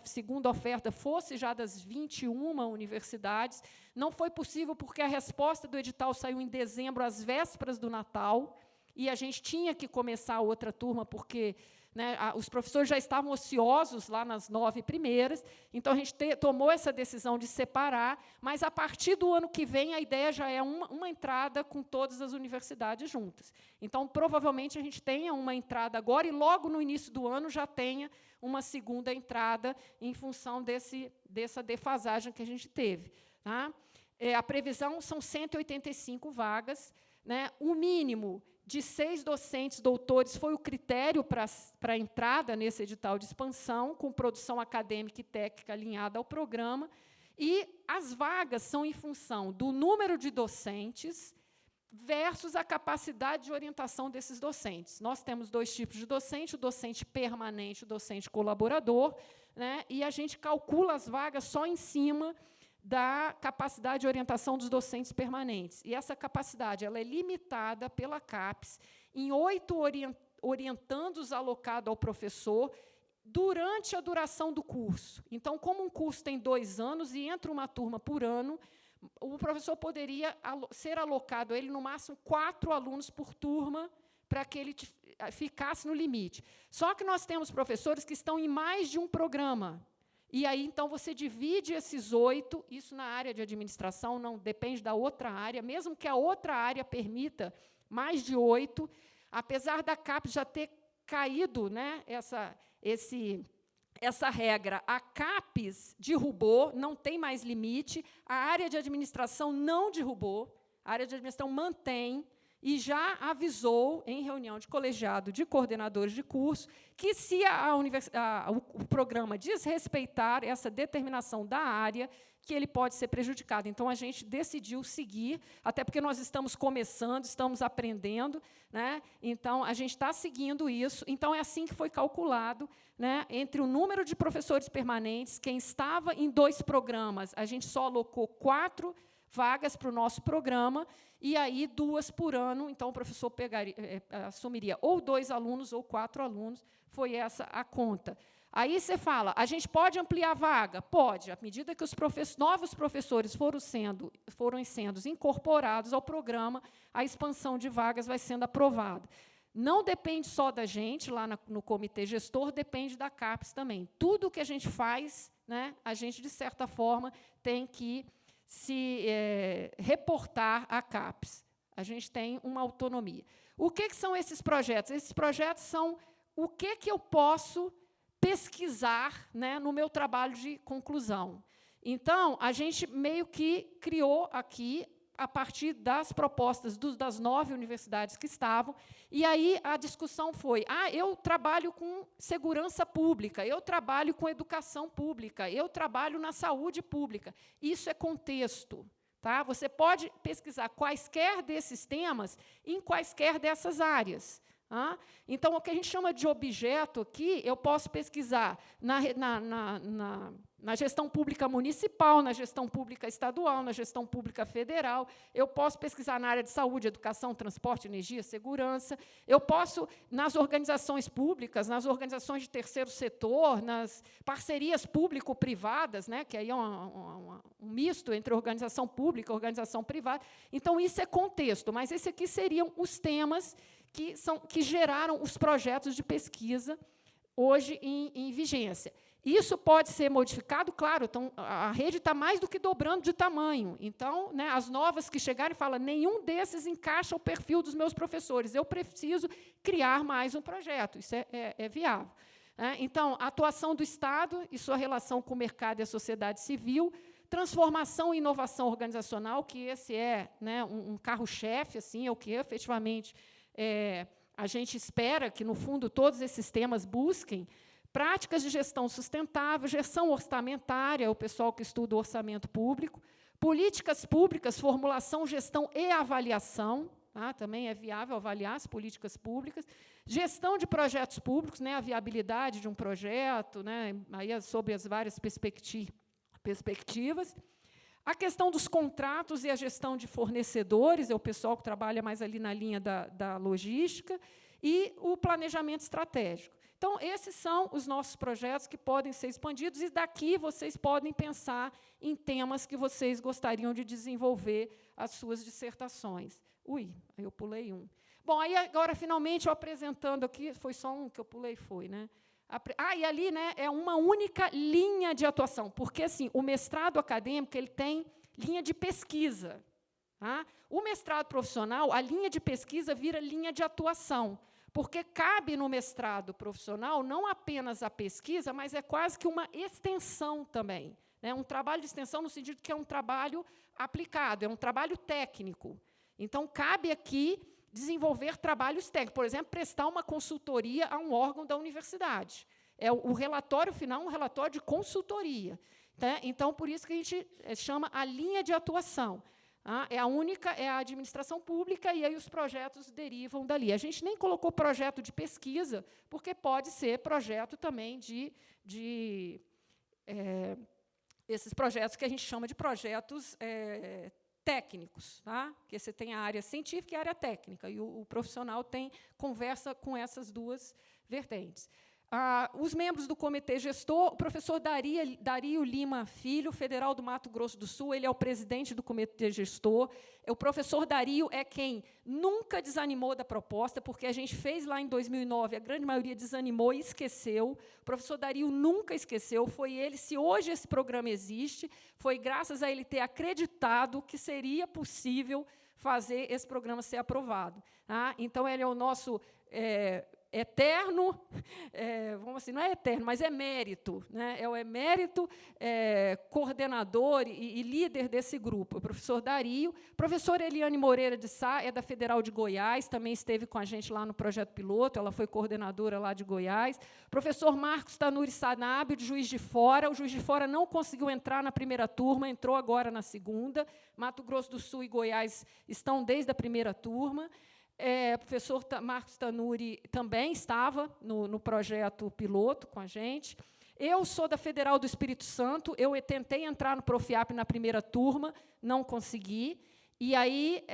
[SPEAKER 3] segunda oferta fosse já das 21 universidades. Não foi possível porque a resposta do edital saiu em dezembro, às vésperas do Natal, e a gente tinha que começar a outra turma, porque, né, os professores já estavam ociosos lá nas 9 primeiras, então a gente tomou essa decisão de separar, mas, a partir do ano que vem, a ideia já é uma entrada com todas as universidades juntas. Então, provavelmente, a gente tenha uma entrada agora e, logo no início do ano, já tenha uma segunda entrada em função dessa defasagem que a gente teve. Tá? A previsão são 185 vagas, né? O mínimo de 6 docentes doutores foi o critério para a entrada nesse edital de expansão, com produção acadêmica e técnica alinhada ao programa, e as vagas são em função do número de docentes versus a capacidade de orientação desses docentes. Nós temos 2 tipos de docente, o docente permanente e o docente colaborador, né, e a gente calcula as vagas só em cima da capacidade de orientação dos docentes permanentes. E essa capacidade ela é limitada pela CAPES em 8 orientandos alocados ao professor durante a duração do curso. Então, como um curso tem 2 anos e entra uma turma por ano, o professor poderia ser alocado a ele, no máximo, 4 alunos por turma, para que ele ficasse no limite. Só que nós temos professores que estão em mais de um programa. E aí, então, você divide esses 8, isso na área de administração, não depende da outra área, mesmo que a outra área permita mais de 8, apesar da CAPES já ter caído, né, essa regra, a CAPES derrubou, não tem mais limite, a área de administração não derrubou, a área de administração mantém, e já avisou, em reunião de colegiado de coordenadores de curso, que, se o programa desrespeitar essa determinação da área, que ele pode ser prejudicado. Então, a gente decidiu seguir, até porque nós estamos começando, estamos aprendendo, né? Então, a gente está seguindo isso. Então, é assim que foi calculado, né? Entre o número de professores permanentes, quem estava em 2 programas, a gente só alocou 4 vagas para o nosso programa, e aí 2 por ano. Então, o professor assumiria ou 2 alunos ou 4 alunos. Foi essa a conta. Aí você fala, a gente pode ampliar a vaga? Pode, à medida que os novos professores foram sendo incorporados ao programa, a expansão de vagas vai sendo aprovada. Não depende só da gente, lá no comitê gestor, depende da CAPES também. Tudo que a gente faz, né, a gente, de certa forma, tem que se reportar à CAPES. A gente tem uma autonomia. O que são esses projetos? Esses projetos são o que eu posso pesquisar, né, no meu trabalho de conclusão. Então, a gente meio que criou aqui, a partir das propostas das 9 universidades que estavam, e aí a discussão foi, eu trabalho com segurança pública, eu trabalho com educação pública, eu trabalho na saúde pública. Isso é contexto. Tá? Você pode pesquisar quaisquer desses temas em quaisquer dessas áreas. Então, o que a gente chama de objeto aqui, eu posso pesquisar na gestão pública municipal, na gestão pública estadual, na gestão pública federal, eu posso pesquisar na área de saúde, educação, transporte, energia, segurança, eu posso, nas organizações públicas, nas organizações de terceiro setor, nas parcerias público-privadas, né, que aí é um misto entre organização pública e organização privada. Então, isso é contexto, mas esses aqui seriam os temas que geraram os projetos de pesquisa hoje em vigência. Isso pode ser modificado, claro, então, a rede está mais do que dobrando de tamanho. Então, né, as novas que chegarem falam, nenhum desses encaixa o perfil dos meus professores, eu preciso criar mais um projeto, isso é viável. Então, a atuação do Estado e sua relação com o mercado e a sociedade civil, transformação e inovação organizacional, que esse é, né, um carro-chefe, assim, é o que efetivamente a gente espera que, no fundo, todos esses temas busquem. Práticas de gestão sustentável, gestão orçamentária, o pessoal que estuda o orçamento público, políticas públicas, formulação, gestão e avaliação, também é viável avaliar as políticas públicas, gestão de projetos públicos, né, a viabilidade de um projeto, né, aí sobre as várias perspectivas. A questão dos contratos e a gestão de fornecedores, é o pessoal que trabalha mais ali na linha da logística, e o planejamento estratégico. Então, esses são os nossos projetos que podem ser expandidos, e daqui vocês podem pensar em temas que vocês gostariam de desenvolver as suas dissertações. Aí eu pulei um. Bom, aí agora, finalmente, eu apresentando aqui, foi só um que eu pulei, foi, né? E ali, né, é uma única linha de atuação, porque assim, o mestrado acadêmico ele tem linha de pesquisa. Tá? O mestrado profissional, a linha de pesquisa vira linha de atuação, porque cabe no mestrado profissional não apenas a pesquisa, mas é quase que uma extensão também. Né? Um trabalho de extensão no sentido que é um trabalho aplicado, é um trabalho técnico. Então, cabe aqui desenvolver trabalhos técnicos, por exemplo, prestar uma consultoria a um órgão da universidade. O relatório final é um relatório de consultoria. Tá? Então, por isso que a gente chama a linha de atuação. É a única, é a administração pública, e aí os projetos derivam dali. A gente nem colocou projeto de pesquisa, porque pode ser projeto também esses projetos que a gente chama de projetos técnicos, tá? Porque você tem a área científica e a área técnica, e o profissional conversa com essas duas vertentes. Os membros do comitê gestor, o professor Dario Lima Filho, federal do Mato Grosso do Sul, ele é o presidente do comitê gestor. O professor Dario é quem nunca desanimou da proposta, porque a gente fez lá em 2009, a grande maioria desanimou e esqueceu. O professor Dario nunca esqueceu, foi ele, se hoje esse programa existe, foi graças a ele ter acreditado que seria possível fazer esse programa ser aprovado. Tá? Então, ele é o nosso eterno, vamos assim, não é eterno, mas é mérito, né? É o emérito coordenador e líder desse grupo, o professor Dario. Professora Eliane Moreira de Sá é da Federal de Goiás, também esteve com a gente lá no projeto piloto, ela foi coordenadora lá de Goiás. Professor Marcos Tanuri Sanabio, de Juiz de Fora. O Juiz de Fora não conseguiu entrar na primeira turma, entrou agora na segunda. Mato Grosso do Sul e Goiás estão desde a primeira turma. O professor Marcos Tanuri também estava no projeto piloto com a gente. Eu sou da Federal do Espírito Santo, eu tentei entrar no Profiap na primeira turma, não consegui. E aí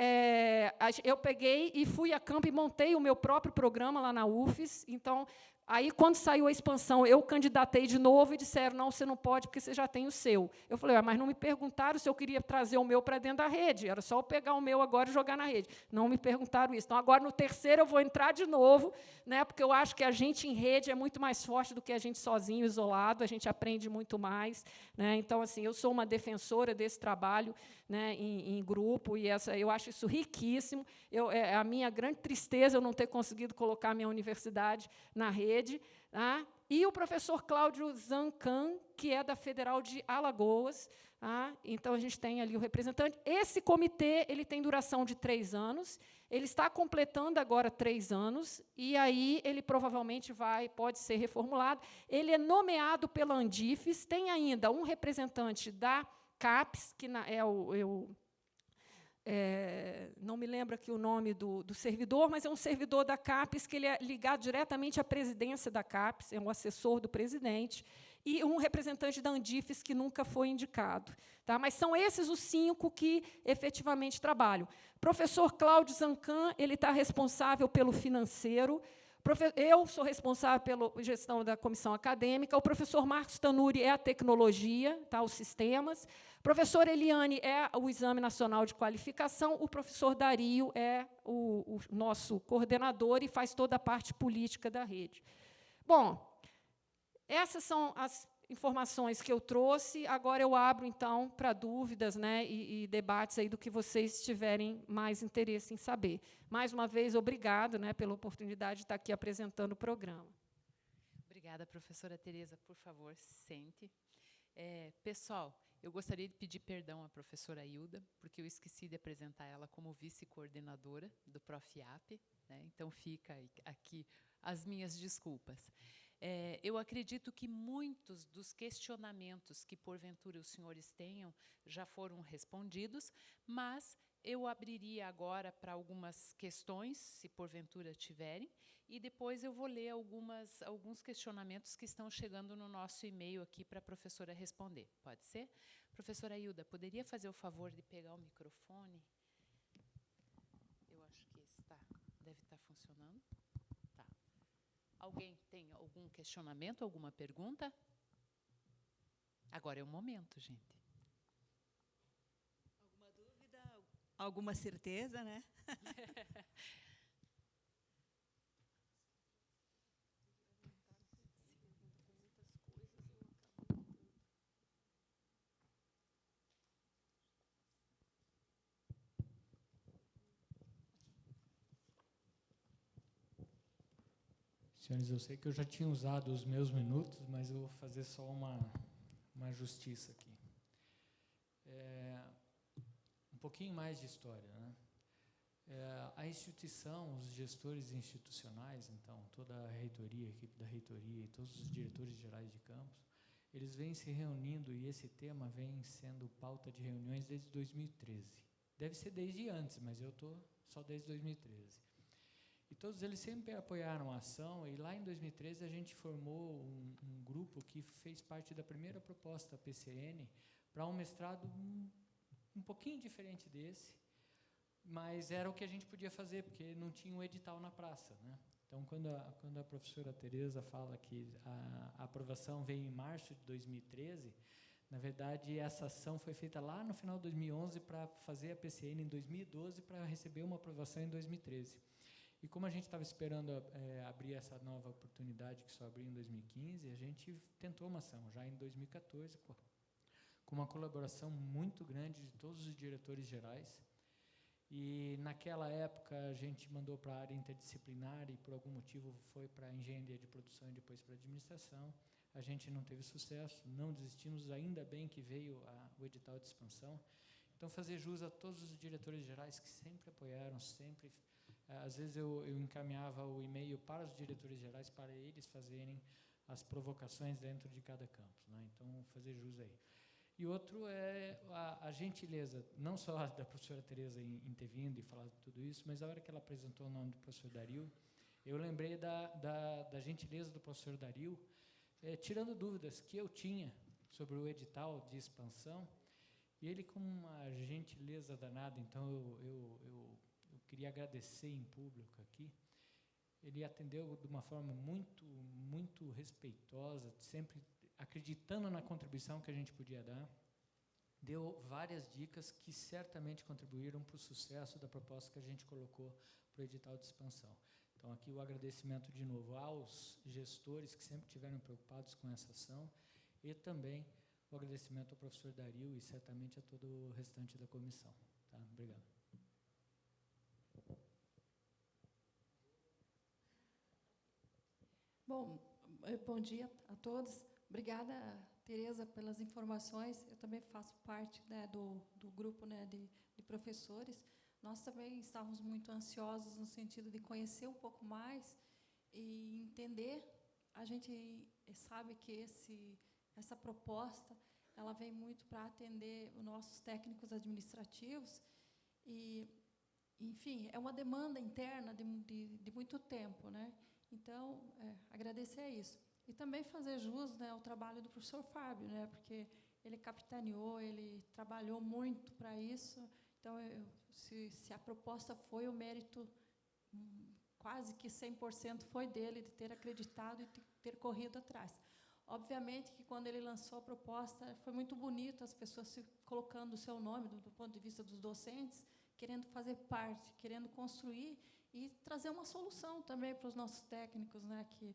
[SPEAKER 3] eu peguei e fui a campo e montei o meu próprio programa lá na UFES. Então, aí, quando saiu a expansão, eu candidatei de novo e disseram, não, você não pode, porque você já tem o seu. Eu falei, mas não me perguntaram se eu queria trazer o meu para dentro da rede, era só eu pegar o meu agora e jogar na rede. Não me perguntaram isso. Então, agora, no terceiro, eu vou entrar de novo, né, porque eu acho que a gente em rede é muito mais forte do que a gente sozinho, isolado, a gente aprende muito mais. Né? Então, assim, eu sou uma defensora desse trabalho, né, em grupo, e eu acho isso riquíssimo. A minha grande tristeza é eu não ter conseguido colocar a minha universidade na rede. Tá? E o professor Cláudio Zancan, que é da Federal de Alagoas. Tá? Então, a gente tem ali o representante. Esse comitê ele tem duração de 3 anos, ele está completando agora 3 anos, e aí ele provavelmente pode ser reformulado. Ele é nomeado pela Andifes, tem ainda um representante da CAPES, que não me lembro aqui o nome do servidor, mas é um servidor da CAPES, que ele é ligado diretamente à presidência da CAPES, é um assessor do presidente, e um representante da Andifes, que nunca foi indicado. Tá? Mas são esses os 5 que efetivamente trabalham. Professor Cláudio Zancan, ele está responsável pelo financeiro. Eu sou responsável pela gestão da comissão acadêmica, o professor Marcos Tanuri é a tecnologia, tá, os sistemas, a professora Eliane é o Exame Nacional de Qualificação, o professor Dario é o nosso coordenador e faz toda a parte política da rede. Bom, essas são as informações que eu trouxe, agora eu abro, então, para dúvidas, né, e debates aí do que vocês tiverem mais interesse em saber. Mais uma vez, obrigado, né, pela oportunidade de estar aqui apresentando o programa.
[SPEAKER 1] Obrigada, professora Tereza. Por favor, sente. Pessoal, eu gostaria de pedir perdão à professora Hilda, porque eu esqueci de apresentar ela como vice-coordenadora do Profiap, né, então fica aqui as minhas desculpas. Eu acredito que muitos dos questionamentos que, porventura, os senhores tenham já foram respondidos, mas eu abriria agora para algumas questões, se porventura tiverem, e depois eu vou ler alguns questionamentos que estão chegando no nosso e-mail aqui para a professora responder. Pode ser? Professora Hilda, poderia fazer o favor de pegar o microfone? Eu acho que deve estar funcionando. Tá. Alguém tem algum questionamento, alguma pergunta? Agora é o momento, gente.
[SPEAKER 4] Alguma dúvida? Alguma certeza, né?
[SPEAKER 2] Senhores, eu sei que eu já tinha usado os meus minutos, mas eu vou fazer só uma justiça aqui. Um pouquinho mais de história, né? A instituição, os gestores institucionais, então, toda a reitoria, a equipe da reitoria e todos os diretores gerais de campus, eles vêm se reunindo e esse tema vem sendo pauta de reuniões desde 2013. Deve ser desde antes, mas eu estou só desde 2013. E todos eles sempre apoiaram a ação, e lá em 2013 a gente formou um grupo que fez parte da primeira proposta PCN para um mestrado um pouquinho diferente desse, mas era o que a gente podia fazer, porque não tinha um edital na praça, né? Então, quando a professora Tereza fala que a aprovação veio em março de 2013, na verdade, essa ação foi feita lá no final de 2011 para fazer a PCN em 2012 para receber uma aprovação em 2013. E como a gente estava esperando abrir essa nova oportunidade, que só abriu em 2015, a gente tentou uma ação já em 2014, com uma colaboração muito grande de todos os diretores gerais. E, naquela época, a gente mandou para a área interdisciplinar e, por algum motivo, foi para a engenharia de produção e depois para a administração. A gente não teve sucesso, não desistimos, ainda bem que veio o edital de expansão. Então, fazer jus a todos os diretores gerais que sempre apoiaram, sempre. Às vezes, eu encaminhava o e-mail para os diretores gerais, para eles fazerem as provocações dentro de cada campus, né? Então, fazer jus aí. E outro é a gentileza, não só da professora Tereza em ter vindo e falado tudo isso, mas a hora que ela apresentou o nome do professor Dario, eu lembrei da gentileza do professor Dario, tirando dúvidas que eu tinha sobre o edital de expansão, e ele com uma gentileza danada, então eu queria agradecer em público aqui. Ele atendeu de uma forma muito respeitosa, sempre acreditando na contribuição que a gente podia dar, deu várias dicas que certamente contribuíram para o sucesso da proposta que a gente colocou para o edital de expansão. Então, aqui o agradecimento de novo aos gestores que sempre estiveram preocupados com essa ação e também o agradecimento ao professor Dario e certamente a todo o restante da comissão. Tá? Obrigado.
[SPEAKER 5] Bom dia a todos. Obrigada, Tereza, pelas informações. Eu também faço parte, né, do grupo, né, de professores. Nós também estávamos muito ansiosos no sentido de conhecer um pouco mais e entender. A gente sabe que essa proposta ela vem muito para atender os nossos técnicos administrativos e, enfim, é uma demanda interna de muito tempo, né? Então, agradecer a isso. E também fazer jus, né, ao trabalho do professor Fábio, né, porque ele capitaneou, ele trabalhou muito para isso. Então, se a proposta foi, o mérito quase que 100% foi dele, de ter acreditado e ter corrido atrás. Obviamente que, quando ele lançou a proposta, foi muito bonito as pessoas se colocando o seu nome, do ponto de vista dos docentes, querendo fazer parte, querendo construir e trazer uma solução também para os nossos técnicos, né, que,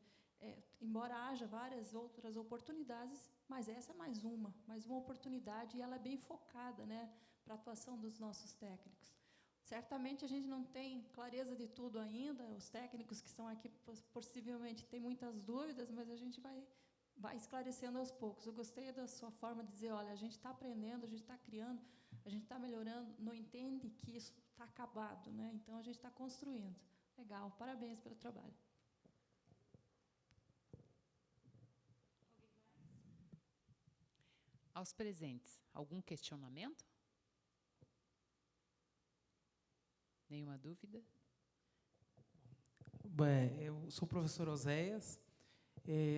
[SPEAKER 5] embora haja várias outras oportunidades, mas essa é mais uma oportunidade, e ela é bem focada, né, para a atuação dos nossos técnicos. Certamente a gente não tem clareza de tudo ainda, os técnicos que estão aqui possivelmente têm muitas dúvidas, mas a gente vai esclarecendo aos poucos. Eu gostei da sua forma de dizer, olha, a gente está aprendendo, a gente está criando, a gente está melhorando, não entende que isso está acabado, né? Então, a gente está construindo. Legal, parabéns pelo trabalho.
[SPEAKER 1] Aos presentes, algum questionamento? Nenhuma dúvida?
[SPEAKER 6] Eu sou o professor Oséias,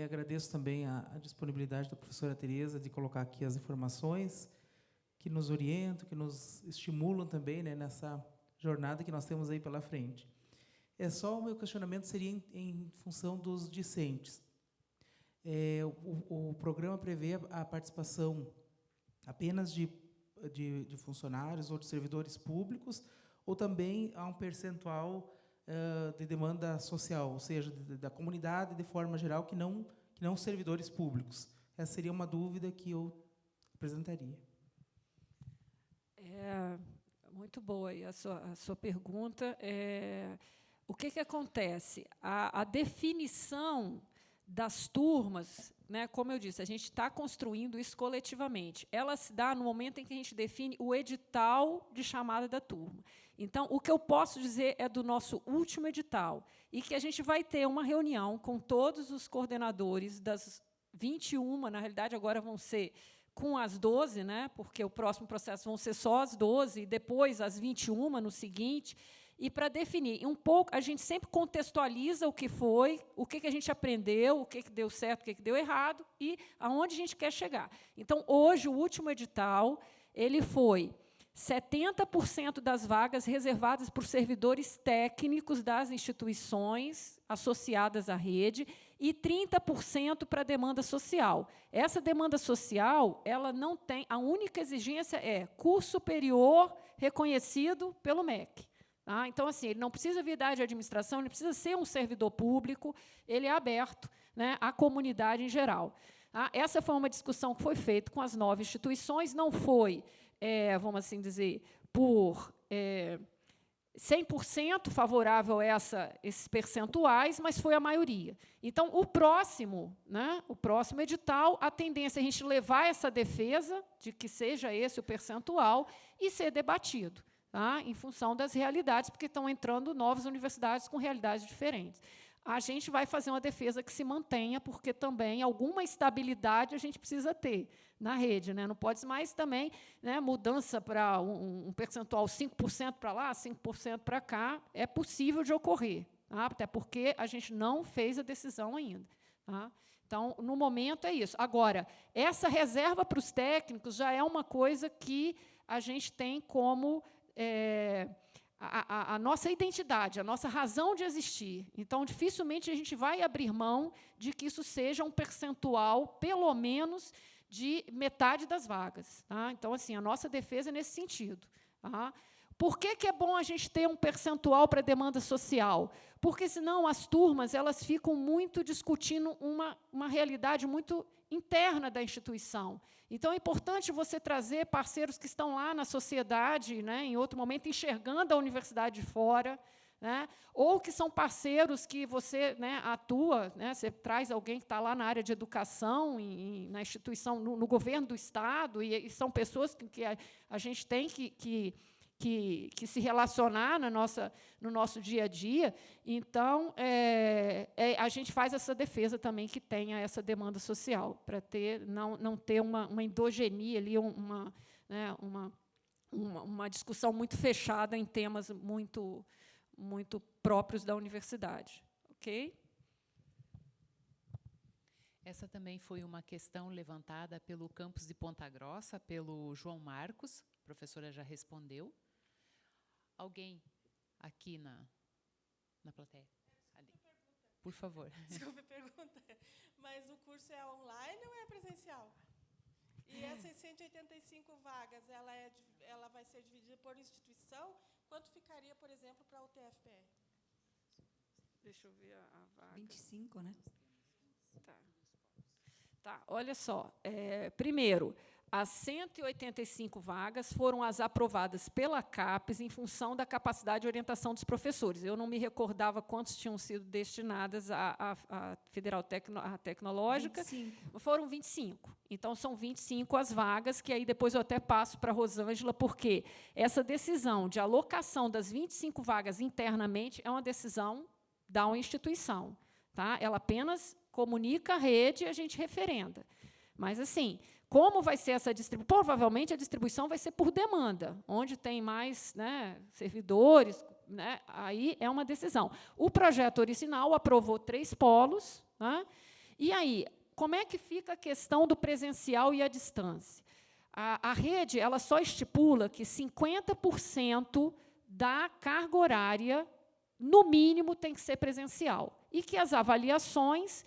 [SPEAKER 6] agradeço também a disponibilidade da professora Tereza de colocar aqui as informações que nos orientam, que nos estimulam também, né, nessa jornada que nós temos aí pela frente. Só o meu questionamento seria em função dos discentes. O programa prevê a participação apenas de funcionários ou de servidores públicos, ou também há um percentual de demanda social, ou seja, da comunidade de forma geral, que não servidores públicos? Essa seria uma dúvida que eu apresentaria.
[SPEAKER 3] Muito boa aí a sua pergunta. O que acontece? A definição das turmas, né, como eu disse, a gente está construindo isso coletivamente. Ela se dá no momento em que a gente define o edital de chamada da turma. Então, o que eu posso dizer é do nosso último edital, e que a gente vai ter uma reunião com todos os coordenadores das 21, na realidade, agora vão ser com as 12, né, porque o próximo processo vão ser só as 12, e depois as 21 no seguinte, e para definir um pouco, a gente sempre contextualiza o que foi, o que a gente aprendeu, o que deu certo, o que deu errado, e aonde a gente quer chegar. Então, hoje, o último edital, ele foi 70% das vagas reservadas para os servidores técnicos das instituições associadas à rede e 30% para a demanda social. Essa demanda social, ela não tem, a única exigência é curso superior reconhecido pelo MEC. Tá? Então, assim, ele não precisa vir da área de administração, ele precisa ser um servidor público, ele é aberto, né, à comunidade em geral. Tá? Essa foi uma discussão que foi feita com as 9 instituições, não foi, vamos assim dizer, por 100% favorável a esses percentuais, mas foi a maioria. Então, o próximo edital, a tendência é a gente levar essa defesa de que seja esse o percentual e ser debatido, tá? Em função das realidades, porque estão entrando novas universidades com realidades diferentes. A gente vai fazer uma defesa que se mantenha, porque também alguma estabilidade a gente precisa ter na rede, né? Não pode mais também, né, mudança para um percentual 5% para lá, 5% para cá, é possível de ocorrer, tá? Até porque a gente não fez a decisão ainda, tá? Então, no momento, é isso. Agora, essa reserva para os técnicos já é uma coisa que a gente tem como a nossa identidade, a nossa razão de existir. Então, dificilmente a gente vai abrir mão de que isso seja um percentual, pelo menos, de metade das vagas, tá? Então, assim, a nossa defesa é nesse sentido, tá? Por que é bom a gente ter um percentual para demanda social? Porque, senão, as turmas elas ficam muito discutindo uma realidade muito interna da instituição. Então, é importante você trazer parceiros que estão lá na sociedade, né, em outro momento, enxergando a universidade de fora, né, ou que são parceiros que você, né, atua, né, você traz alguém que está lá na área de educação, na instituição, no governo do Estado, e são pessoas que a gente tem que se relacionar no nosso dia a dia. Então, a gente faz essa defesa também que tenha essa demanda social, para não ter uma endogenia ali, uma discussão muito fechada em temas muito próprios da universidade. Ok?
[SPEAKER 1] Essa também foi uma questão levantada pelo campus de Ponta Grossa, pelo João Marcos, a professora já respondeu. Alguém aqui na plateia? Ali. Por favor.
[SPEAKER 7] Desculpe a pergunta, mas o curso é online ou é presencial? E essas 185 vagas, ela vai ser dividida por instituição? Quanto ficaria, por exemplo, para o TFPR?
[SPEAKER 3] Deixa eu ver a vaga.
[SPEAKER 4] 25, né?
[SPEAKER 3] Tá, olha só. Primeiro, as 185 vagas foram as aprovadas pela CAPES em função da capacidade de orientação dos professores. Eu não me recordava quantos tinham sido destinadas à Federal Tecnológica.
[SPEAKER 4] 25.
[SPEAKER 3] Foram 25. Então, são 25 as vagas, que aí depois eu até passo para a Rosângela, porque essa decisão de alocação das 25 vagas internamente é uma decisão da instituição, tá? Ela apenas comunica a rede e a gente referenda. Mas, assim, como vai ser essa distribuição? Provavelmente a distribuição vai ser por demanda, onde tem mais, né, servidores, né, aí é uma decisão. O projeto original aprovou 3 polos, né, e aí, como é que fica a questão do presencial e a distância? A rede ela só estipula que 50% da carga horária, no mínimo, tem que ser presencial, e que as avaliações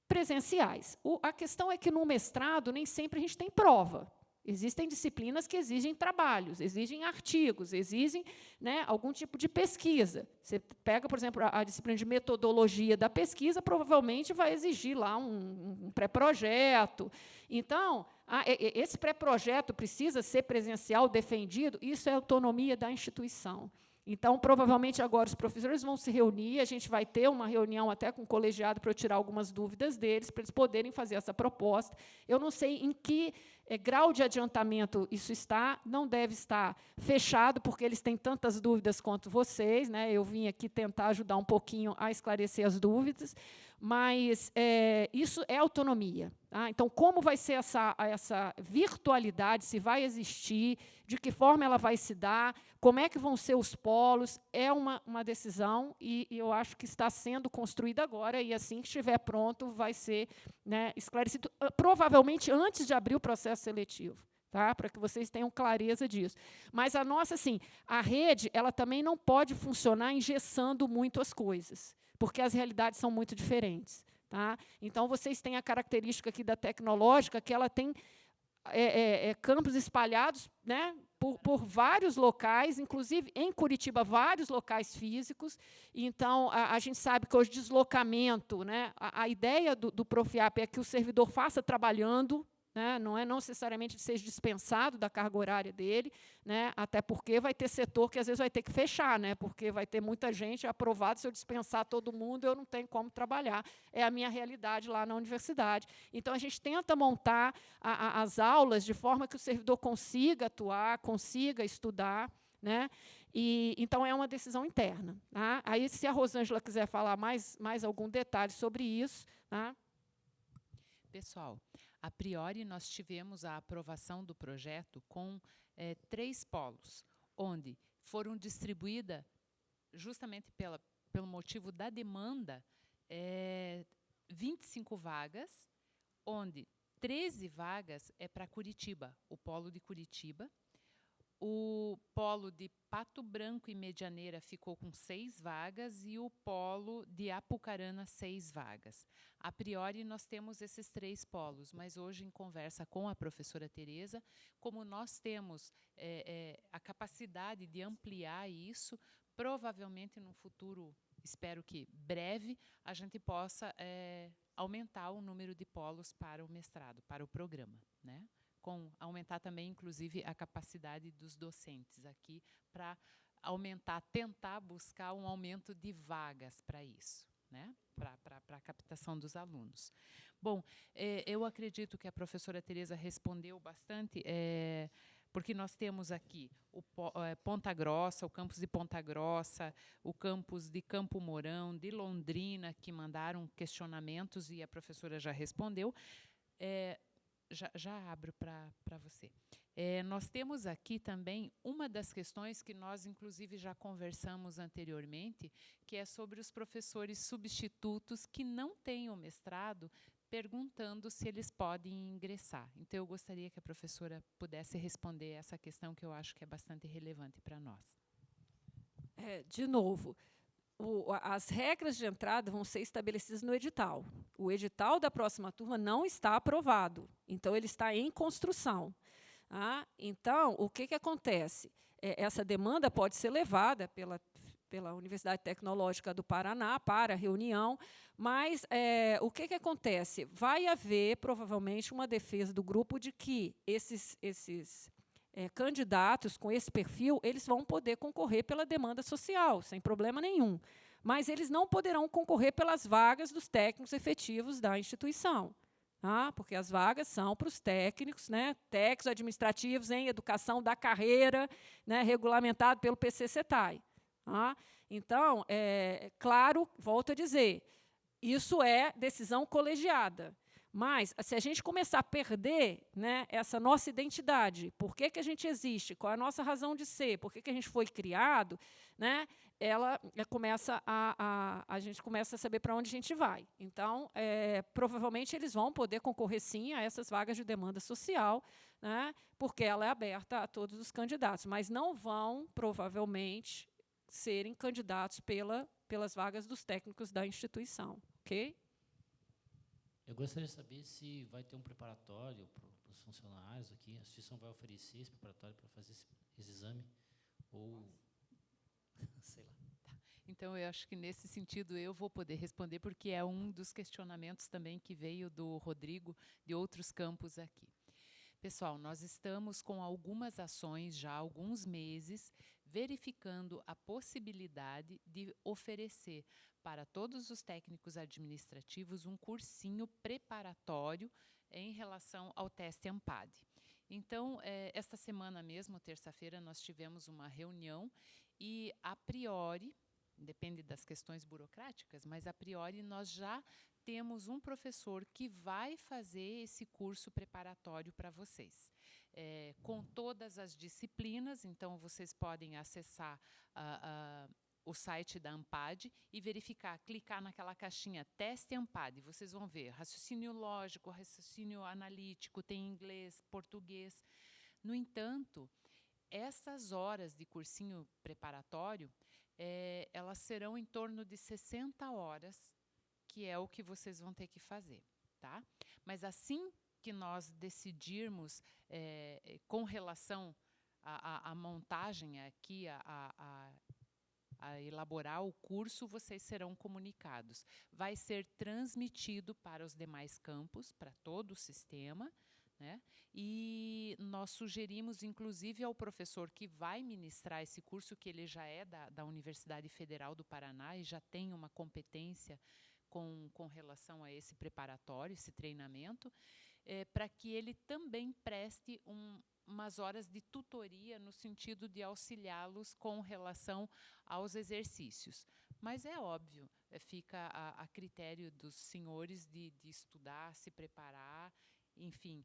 [SPEAKER 3] presenciais. A questão é que, no mestrado, nem sempre a gente tem prova. Existem disciplinas que exigem trabalhos, exigem artigos, exigem, né, algum tipo de pesquisa. Você pega, por exemplo, a disciplina de metodologia da pesquisa, provavelmente vai exigir lá um pré-projeto. Então, esse pré-projeto precisa ser presencial, defendido, isso é autonomia da instituição. Então, provavelmente, agora os professores vão se reunir, a gente vai ter uma reunião até com o colegiado para eu tirar algumas dúvidas deles, para eles poderem fazer essa proposta. Eu não sei em que grau de adiantamento isso está, não deve estar fechado, porque eles têm tantas dúvidas quanto vocês, né? Eu vim aqui tentar ajudar um pouquinho a esclarecer as dúvidas, mas isso é autonomia. Tá? Então, como vai ser essa virtualidade, se vai existir, de que forma ela vai se dar, como é que vão ser os polos, é uma decisão, e eu acho que está sendo construída agora, e assim que estiver pronto, vai ser, né, esclarecido, provavelmente antes de abrir o processo seletivo, tá? Para que vocês tenham clareza disso. Mas a nossa, assim, a rede ela também não pode funcionar engessando muito as coisas, porque as realidades são muito diferentes. Tá? Então, vocês têm a característica aqui da tecnológica, que ela tem campos espalhados, né, por vários locais, inclusive em Curitiba, vários locais físicos. Então, a gente sabe que hoje deslocamento, né, a ideia do Profiap é que o servidor faça trabalhando, né, não é necessariamente de ser dispensado da carga horária dele, né, até porque vai ter setor que às vezes vai ter que fechar, né, porque vai ter muita gente aprovada, se eu dispensar todo mundo, eu não tenho como trabalhar. É a minha realidade lá na universidade. Então, a gente tenta montar as aulas de forma que o servidor consiga atuar, consiga estudar, né? Então, é uma decisão interna. Tá? Aí, se a Rosângela quiser falar mais algum detalhe sobre isso. Tá?
[SPEAKER 1] Pessoal, a priori, nós tivemos a aprovação do projeto com 3 polos, onde foram distribuídas, justamente pelo motivo da demanda, 25 vagas, onde 13 vagas é para Curitiba, o polo de Curitiba. O polo de Pato Branco e Medianeira ficou com 6 vagas e o polo de Apucarana, 6 vagas. A priori, nós temos esses 3 polos, mas hoje, em conversa com a professora Tereza, como nós temos a capacidade de ampliar isso, provavelmente, no futuro, espero que breve, a gente possa aumentar o número de polos para o mestrado, para o programa, né? Aumentar também, inclusive, a capacidade dos docentes aqui para tentar buscar um aumento de vagas para isso, né? Para a captação dos alunos. Bom, eu acredito que a professora Tereza respondeu bastante, porque nós temos aqui Ponta Grossa, o campus de Ponta Grossa, o campus de Campo Mourão, de Londrina, que mandaram questionamentos e a professora já respondeu. Já abro para você. Nós temos aqui também uma das questões que nós, inclusive, já conversamos anteriormente, que é sobre os professores substitutos que não têm o mestrado, perguntando se eles podem ingressar. Então, eu gostaria que a professora pudesse responder essa questão, que eu acho que é bastante relevante para nós.
[SPEAKER 3] De novo, as regras de entrada vão ser estabelecidas no edital. O edital da próxima turma não está aprovado, então ele está em construção. Tá? Então, o que acontece? Essa demanda pode ser levada pela Universidade Tecnológica do Paraná para a reunião, mas o que acontece? Vai haver, provavelmente, uma defesa do grupo de que esses candidatos com esse perfil, eles vão poder concorrer pela demanda social, sem problema nenhum. Mas eles não poderão concorrer pelas vagas dos técnicos efetivos da instituição. Tá? Porque as vagas são para os técnicos, né, técnicos administrativos em educação da carreira, né, regulamentado pelo PC-CETAI. Tá? Então, claro, volto a dizer, isso é decisão colegiada. Mas, se a gente começar a perder, né, essa nossa identidade, por que a gente existe, qual é a nossa razão de ser, por que a gente foi criado, né, a gente começa a saber para onde a gente vai. Então, provavelmente, eles vão poder concorrer, sim, a essas vagas de demanda social, né, porque ela é aberta a todos os candidatos, mas não vão, provavelmente, serem candidatos pelas vagas dos técnicos da instituição. Ok?
[SPEAKER 8] Eu gostaria de saber se vai ter um preparatório para os funcionários aqui, a instituição vai oferecer esse preparatório para fazer esse exame, ou sei lá.
[SPEAKER 1] Tá. Então, eu acho que, nesse sentido, eu vou poder responder, porque é um dos questionamentos também que veio do Rodrigo, de outros campos aqui. Pessoal, nós estamos com algumas ações já há alguns meses, verificando a possibilidade de oferecer para todos os técnicos administrativos um cursinho preparatório em relação ao teste ANPAD. Então, esta semana mesmo, terça-feira, nós tivemos uma reunião e, a priori, depende das questões burocráticas, mas, a priori, nós já temos um professor que vai fazer esse curso preparatório para vocês. Com todas as disciplinas, então, vocês podem acessar o site da ANPAD e verificar, clicar naquela caixinha Teste ANPAD, vocês vão ver raciocínio lógico, raciocínio analítico, tem inglês, português. No entanto, essas horas de cursinho preparatório, elas serão em torno de 60 horas, que é o que vocês vão ter que fazer. Tá? Mas, assim que nós decidirmos com relação à montagem aqui, a elaborar o curso, vocês serão comunicados. Vai ser transmitido para os demais campos, para todo o sistema, né? E nós sugerimos, inclusive, ao professor que vai ministrar esse curso, que ele já é da Universidade Federal do Paraná e já tem uma competência com relação a esse preparatório, esse treinamento, para que ele também preste umas horas de tutoria no sentido de auxiliá-los com relação aos exercícios. Mas é óbvio, fica a critério dos senhores de estudar, se preparar. Enfim,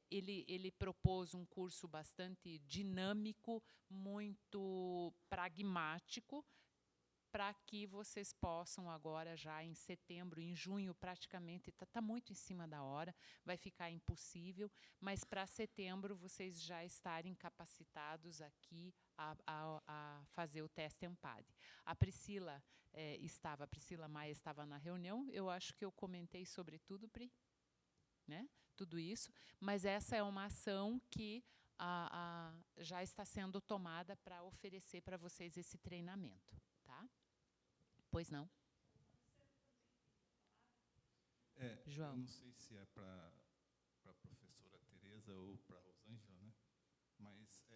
[SPEAKER 1] ele propôs um curso bastante dinâmico, muito pragmático, para que vocês possam agora, já em setembro, em junho, praticamente, está muito em cima da hora, vai ficar impossível, mas para setembro vocês já estarem capacitados aqui a fazer o teste EMPAD. A Priscila Maia estava na reunião, eu acho que eu comentei sobre tudo, Pri, né? Tudo isso, mas essa é uma ação que já está sendo tomada para oferecer para vocês esse treinamento. Tá? Pois não?
[SPEAKER 9] João. Eu não sei se é para a professora Tereza ou para a Rosângela, né? Mas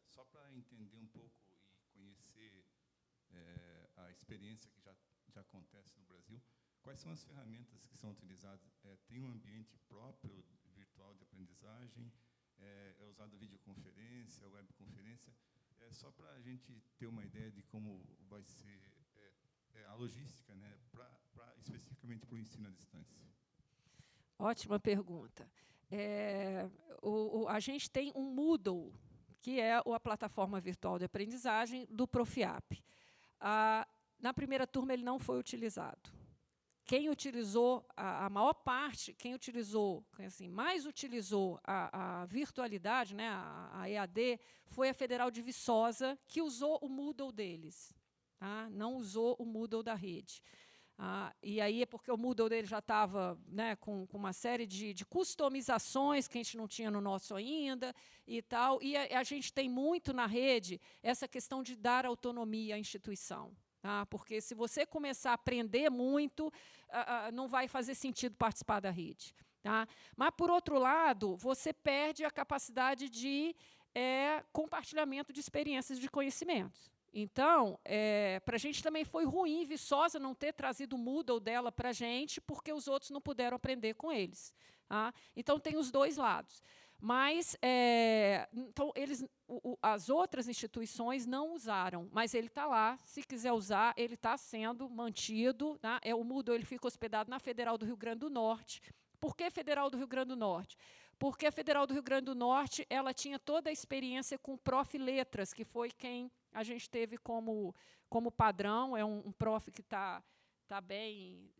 [SPEAKER 9] só para entender um pouco e conhecer a experiência que já acontece no Brasil, quais são as ferramentas que são utilizadas? Tem um ambiente próprio virtual de aprendizagem? É usado videoconferência, webconferência? Só para a gente ter uma ideia de como vai ser a logística, né, especificamente para o ensino à distância.
[SPEAKER 3] Ótima pergunta. A gente tem um Moodle, que é a plataforma virtual de aprendizagem do Profiap. Na primeira turma, ele não foi utilizado. Quem utilizou, a maior parte, quem utilizou, assim, mais utilizou a virtualidade, né, a EAD, foi a Federal de Viçosa, que usou o Moodle deles. Tá? Não usou o Moodle da rede. E aí é porque o Moodle dele já estava, né, com uma série de customizações que a gente não tinha no nosso ainda e tal. E a gente tem muito na rede essa questão de dar autonomia à instituição. Tá? Porque se você começar a aprender muito, não vai fazer sentido participar da rede. Tá? Mas, por outro lado, você perde a capacidade de compartilhamento de experiências de conhecimentos. Então, para a gente também foi ruim Viçosa não ter trazido o Moodle dela para a gente, porque os outros não puderam aprender com eles. Tá? Então, tem os dois lados. Mas então, as outras instituições não usaram, mas ele está lá, se quiser usar, ele está sendo mantido. Tá? O Moodle ele fica hospedado na Federal do Rio Grande do Norte. Por que Federal do Rio Grande do Norte? Porque a Federal do Rio Grande do Norte ela tinha toda a experiência com o Prof. Letras, que foi quem a gente teve como padrão, é um prof que está bem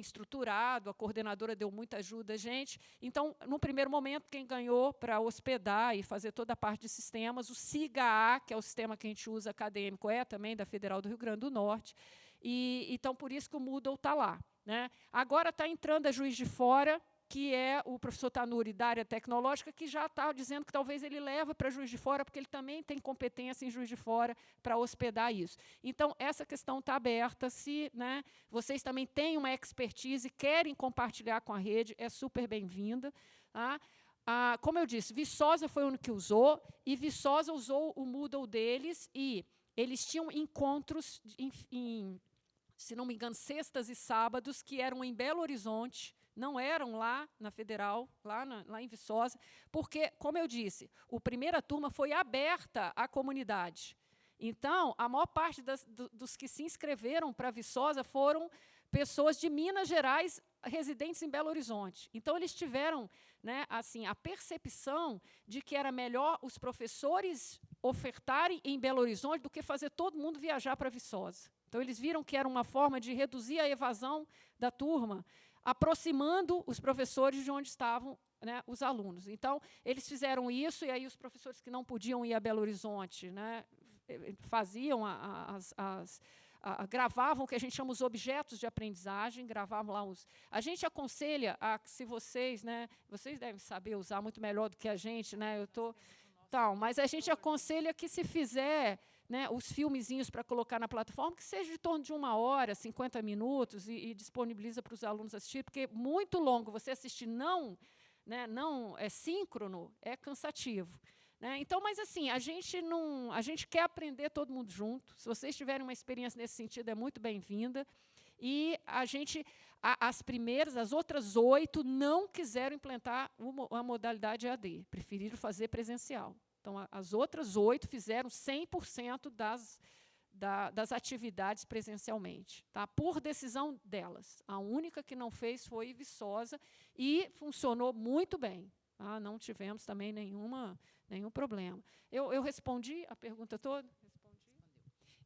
[SPEAKER 3] estruturado, a coordenadora deu muita ajuda a gente. Então, no primeiro momento, quem ganhou para hospedar e fazer toda a parte de sistemas, o SIGA-A, que é o sistema que a gente usa acadêmico, é também da Federal do Rio Grande do Norte. Então, por isso que o Moodle está lá. Né? Agora está entrando a Juiz de Fora, que é o professor Tanuri, da área tecnológica, que já está dizendo que talvez ele leve para Juiz de Fora, porque ele também tem competência em Juiz de Fora para hospedar isso. Então, essa questão está aberta. Se, né, vocês também têm uma expertise e querem compartilhar com a rede, é super bem-vinda. Tá? Como eu disse, Viçosa foi o único que usou, e Viçosa usou o Moodle deles, e eles tinham encontros, se não me engano, sextas e sábados, que eram em Belo Horizonte, não eram lá na Federal, lá em Viçosa, porque, como eu disse, a primeira turma foi aberta à comunidade. Então, a maior parte dos que se inscreveram para Viçosa foram pessoas de Minas Gerais residentes em Belo Horizonte. Então, eles tiveram, né, assim, a percepção de que era melhor os professores ofertarem em Belo Horizonte do que fazer todo mundo viajar para Viçosa. Então, eles viram que era uma forma de reduzir a evasão da turma, aproximando os professores de onde estavam, né, os alunos. Então, eles fizeram isso, e aí os professores que não podiam ir a Belo Horizonte, né, faziam gravavam o que a gente chama os objetos de aprendizagem, gravavam lá os... A gente aconselha, se vocês, né, vocês devem saber usar muito melhor do que a gente, né, mas a gente aconselha que se fizer, né, os filmezinhos para colocar na plataforma, que seja de torno de 1 hora, 50 minutos, e disponibiliza para os alunos assistir, porque muito longo você assistir né, não é síncrono, é cansativo. Né? Então, mas assim, a gente quer aprender todo mundo junto. Se vocês tiverem uma experiência nesse sentido, é muito bem-vinda. E as outras 8 não quiseram implantar a modalidade EAD, preferiram fazer presencial. Então, as outras 8 fizeram 100% das atividades presencialmente, tá? Por decisão delas. A única que não fez foi Viçosa e funcionou muito bem. Tá? Não tivemos também nenhum problema. Eu respondi a pergunta toda?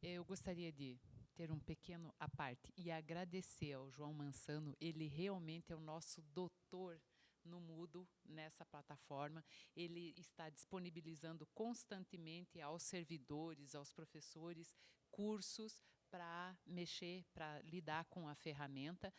[SPEAKER 1] Eu gostaria de ter um pequeno à parte e agradecer ao João Mansano. Ele realmente é o nosso doutor no Moodle, nessa plataforma. Ele está disponibilizando constantemente aos servidores, aos professores, cursos para mexer, para lidar com a ferramenta.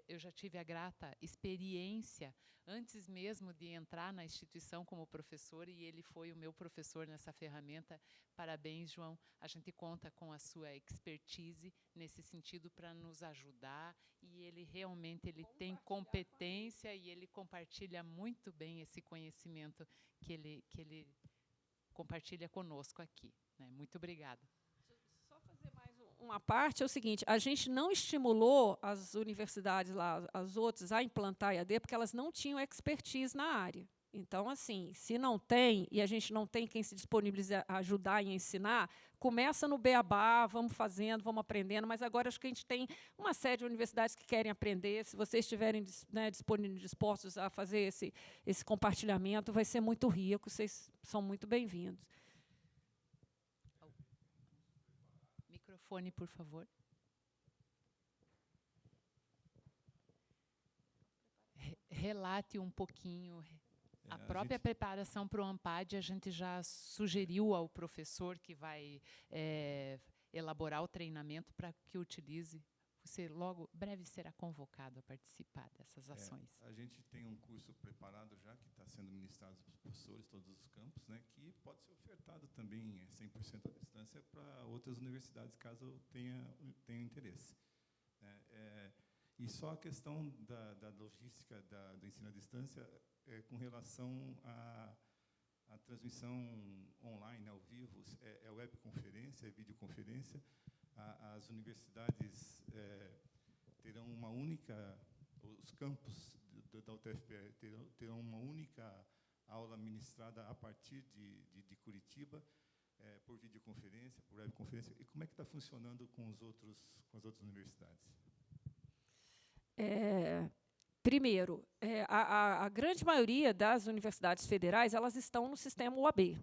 [SPEAKER 1] Eu já tive a grata experiência, antes mesmo de entrar na instituição como professor, e ele foi o meu professor nessa ferramenta. Parabéns, João. A gente conta com a sua expertise nesse sentido para nos ajudar, e ele realmente tem competência e ele compartilha muito bem esse conhecimento que ele compartilha conosco aqui. Né? Muito obrigada.
[SPEAKER 3] Uma parte é o seguinte, a gente não estimulou as universidades lá, as outras, a implantar EAD, porque elas não tinham expertise na área. Então, assim, se não tem, e a gente não tem quem se disponibilize a ajudar e ensinar, começa no beabá, vamos fazendo, vamos aprendendo, mas agora acho que a gente tem uma série de universidades que querem aprender. Se vocês estiverem, né, dispostos a fazer esse compartilhamento, vai ser muito rico, vocês são muito bem-vindos.
[SPEAKER 1] Microfone, por favor. Relate um pouquinho. A própria preparação para o AMPAD, a gente já sugeriu ao professor que vai elaborar o treinamento para que utilize. Você logo, breve, será convocado a participar dessas ações.
[SPEAKER 9] A gente tem um curso preparado já, que está sendo ministrado para os professores, todos os campos, né, que pode ser ofertado também 100% à distância para outras universidades, caso tenha interesse. E só a questão da logística do ensino à distância com relação à transmissão online, ao vivo, é webconferência, é videoconferência. As universidades terão uma única, os campos da UTFPR terão uma única aula ministrada a partir de Curitiba, por videoconferência, por webconferência. E como é que está funcionando com as outras universidades?
[SPEAKER 3] Primeiro, a grande maioria das universidades federais, elas estão no sistema UAB.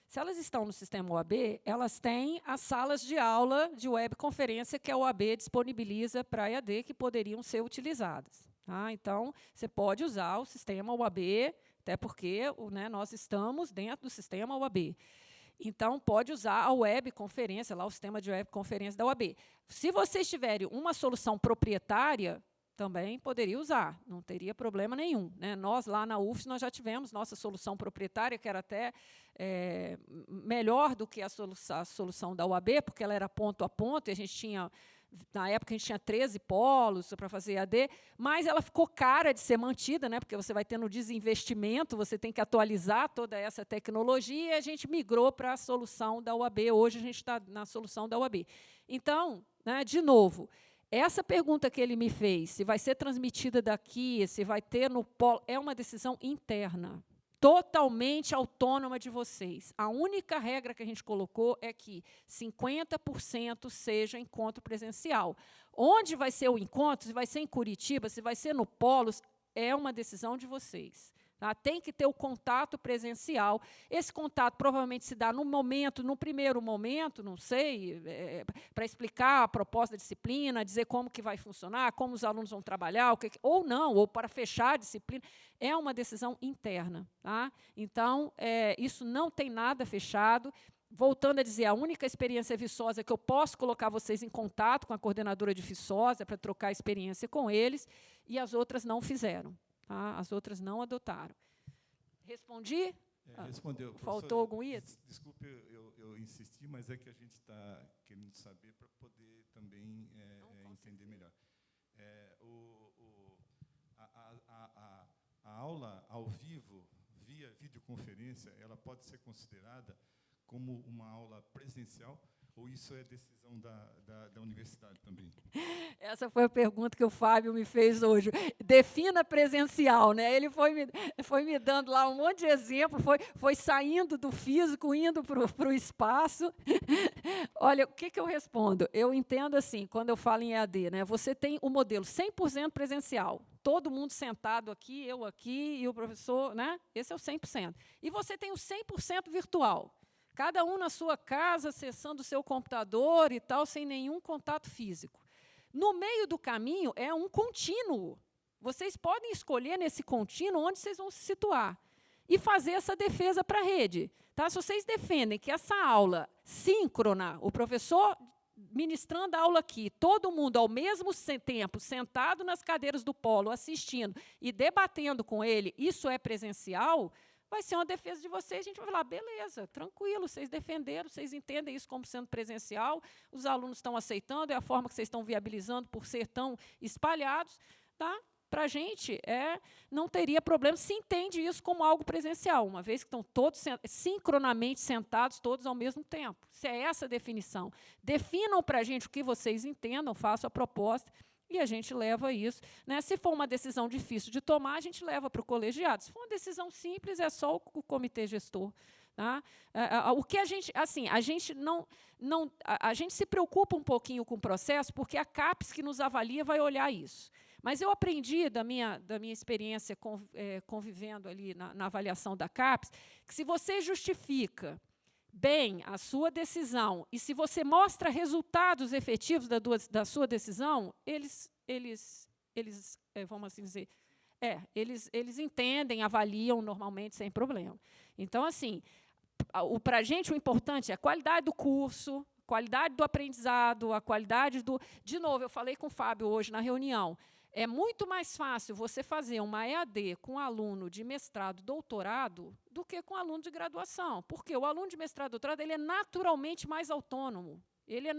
[SPEAKER 3] Se elas estão no sistema UAB, elas têm as salas de aula de webconferência que a UAB disponibiliza para a EAD, que poderiam ser utilizadas. Tá? Então, você pode usar o sistema UAB, até porque nós estamos dentro do sistema UAB. Então, pode usar a webconferência, lá o sistema de webconferência da UAB. Se vocês tiverem uma solução proprietária, também poderia usar, não teria problema nenhum. Né? Nós, lá na UFS, nós já tivemos nossa solução proprietária, que era até melhor do que a solução da UAB, porque ela era ponto a ponto, e a gente tinha, na época, a gente tinha 13 polos para fazer EAD, mas ela ficou cara de ser mantida, né? Porque você vai tendo desinvestimento, você tem que atualizar toda essa tecnologia, e a gente migrou para a solução da UAB. Hoje, a gente está na solução da UAB. Então, né, de novo, essa pergunta que ele me fez, se vai ser transmitida daqui, se vai ter no polo, é uma decisão interna, totalmente autônoma de vocês. A única regra que a gente colocou é que 50% seja encontro presencial. Onde vai ser o encontro, se vai ser em Curitiba, se vai ser no polo, é uma decisão de vocês. Tá? Tem que ter o contato presencial. Esse contato provavelmente se dá no primeiro momento, não sei, para explicar a proposta da disciplina, dizer como que vai funcionar, como os alunos vão trabalhar, ou não, ou para fechar a disciplina. É uma decisão interna. Tá? Então, isso não tem nada fechado. Voltando a dizer, a única experiência Viçosa que eu posso colocar vocês em contato com a coordenadora de Viçosa para trocar experiência com eles, e as outras não fizeram. Tá? As outras não adotaram. Respondi?
[SPEAKER 9] Respondeu.
[SPEAKER 3] Faltou algum item?
[SPEAKER 9] Desculpe, eu insisti, mas é que a gente está querendo saber para poder também entender melhor. A aula ao vivo, via videoconferência, ela pode ser considerada como uma aula presencial, ou isso é decisão da universidade também?
[SPEAKER 3] Essa foi a pergunta que o Fábio me fez hoje. Defina presencial, né? Ele foi me dando lá um monte de exemplo, foi saindo do físico, indo para o espaço. Olha, o que eu respondo? Eu entendo assim, quando eu falo em EAD, né? Você tem o modelo 100% presencial, todo mundo sentado aqui, eu aqui e o professor, né? Esse é o 100%. E você tem o 100% virtual. Cada um na sua casa, acessando o seu computador e tal, sem nenhum contato físico. No meio do caminho é um contínuo. Vocês podem escolher nesse contínuo onde vocês vão se situar e fazer essa defesa para a rede. Tá? Se vocês defendem que essa aula síncrona, o professor ministrando a aula aqui, todo mundo ao mesmo tempo sentado nas cadeiras do polo, assistindo e debatendo com ele, isso é presencial, vai ser uma defesa de vocês, a gente vai falar, beleza, tranquilo, vocês defenderam, vocês entendem isso como sendo presencial, os alunos estão aceitando, é a forma que vocês estão viabilizando por ser tão espalhados, tá? Para a gente, não teria problema se entende isso como algo presencial, uma vez que estão todos sincronamente sentados, todos ao mesmo tempo. Se é essa a definição. Definam para a gente o que vocês entendam, façam a proposta, e a gente leva isso. Né? Se for uma decisão difícil de tomar, a gente leva para o colegiado. Se for uma decisão simples, é só o comitê gestor. Tá? O que a gente, assim, a gente se preocupa um pouquinho com o processo, porque a CAPES que nos avalia vai olhar isso. Mas eu aprendi da minha experiência convivendo ali na avaliação da CAPES, que se você justifica bem a sua decisão e se você mostra resultados efetivos da sua decisão, eles vamos assim dizer, eles entendem, avaliam normalmente sem problema. Então, assim, para a gente o importante é a qualidade do curso, qualidade do aprendizado, a qualidade do... De novo, eu falei com o Fábio hoje na reunião, é muito mais fácil você fazer uma EAD com aluno de mestrado, doutorado, do que com aluno de graduação. Porque o aluno de mestrado, doutorado, ele é naturalmente mais autônomo. Ele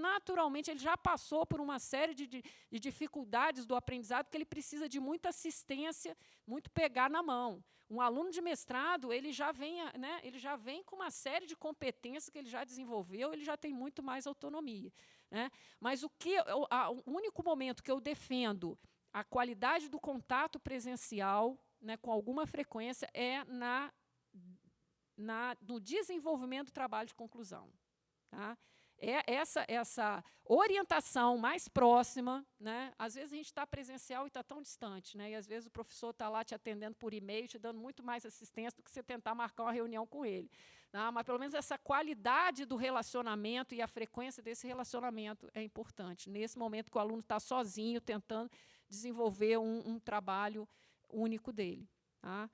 [SPEAKER 3] já passou por uma série de dificuldades do aprendizado, que ele precisa de muita assistência, muito pegar na mão. Um aluno de mestrado, ele já vem com uma série de competências que ele já desenvolveu, ele já tem muito mais autonomia. Né? Mas o único momento que eu defendo a qualidade do contato presencial, né, com alguma frequência, é no desenvolvimento do trabalho de conclusão. Tá? Essa orientação mais próxima, né? Às vezes a gente está presencial e está tão distante, né? E às vezes o professor está lá te atendendo por e-mail, te dando muito mais assistência do que você tentar marcar uma reunião com ele. Tá? Mas pelo menos essa qualidade do relacionamento e a frequência desse relacionamento é importante. Nesse momento que o aluno está sozinho, tentando desenvolver um trabalho único dele. Tá?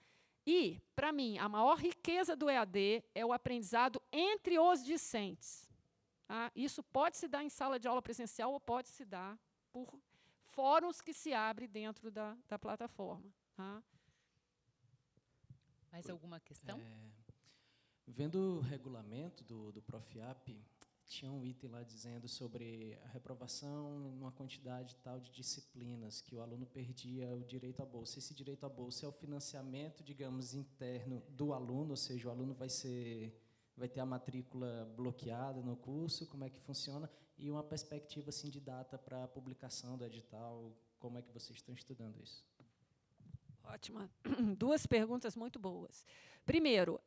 [SPEAKER 3] E, para mim, a maior riqueza do EAD é o aprendizado entre os discentes. Tá? Isso pode se dar em sala de aula presencial ou pode se dar por fóruns que se abrem dentro da plataforma. Tá?
[SPEAKER 1] Mais alguma questão?
[SPEAKER 10] Vendo o regulamento do Profiap, tinha um item lá dizendo sobre a reprovação numa quantidade tal de disciplinas, que o aluno perdia o direito à bolsa. Esse direito à bolsa é o financiamento, digamos, interno do aluno, ou seja, o aluno vai ter a matrícula bloqueada no curso, como é que funciona, e uma perspectiva assim, de data para a publicação do edital, como é que vocês estão estudando isso?
[SPEAKER 3] Ótima. Duas perguntas muito boas. Primeiro,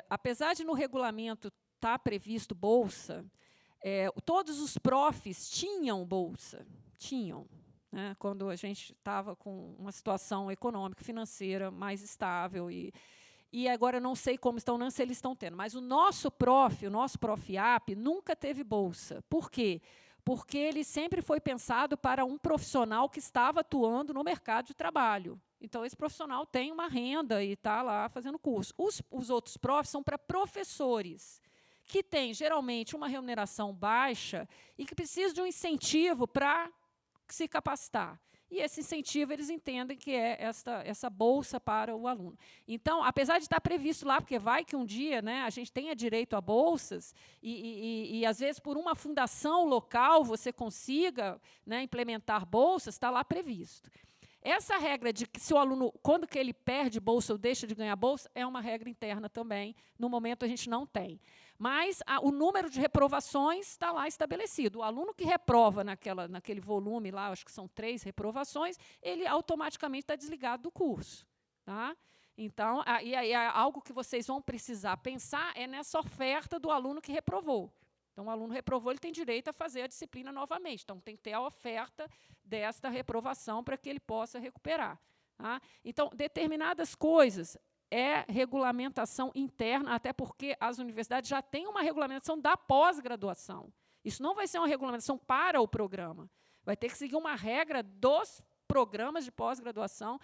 [SPEAKER 3] apesar de no regulamento estar previsto bolsa, todos os profs tinham bolsa, né, quando a gente estava com uma situação econômica, financeira mais estável, e agora não sei como estão, não sei se eles estão tendo, mas o nosso Profiap, nunca teve bolsa. Por quê? Porque ele sempre foi pensado para um profissional que estava atuando no mercado de trabalho. Então, esse profissional tem uma renda e está lá fazendo curso. Os outros profs são para professores, que têm, geralmente, uma remuneração baixa e que precisam de um incentivo para se capacitar. E esse incentivo, eles entendem que é essa bolsa para o aluno. Então, apesar de estar previsto lá, porque vai que um dia, né, a gente tenha direito a bolsas, e às vezes, por uma fundação local, você consiga, né, implementar bolsas, está lá previsto. Essa regra de que se o aluno, quando que ele perde bolsa ou deixa de ganhar bolsa, é uma regra interna também. No momento, a gente não tem. Mas o número de reprovações está lá estabelecido. O aluno que reprova naquele volume lá, acho que são 3 reprovações, ele automaticamente está desligado do curso. Tá? Então, e aí, algo que vocês vão precisar pensar é nessa oferta do aluno que reprovou. Então, o aluno reprovou, ele tem direito a fazer a disciplina novamente. Então, tem que ter a oferta desta reprovação para que ele possa recuperar. Tá? Então, determinadas coisas é regulamentação interna, até porque as universidades já têm uma regulamentação da pós-graduação. Isso não vai ser uma regulamentação para o programa. Vai ter que seguir uma regra dos programas de pós-graduação,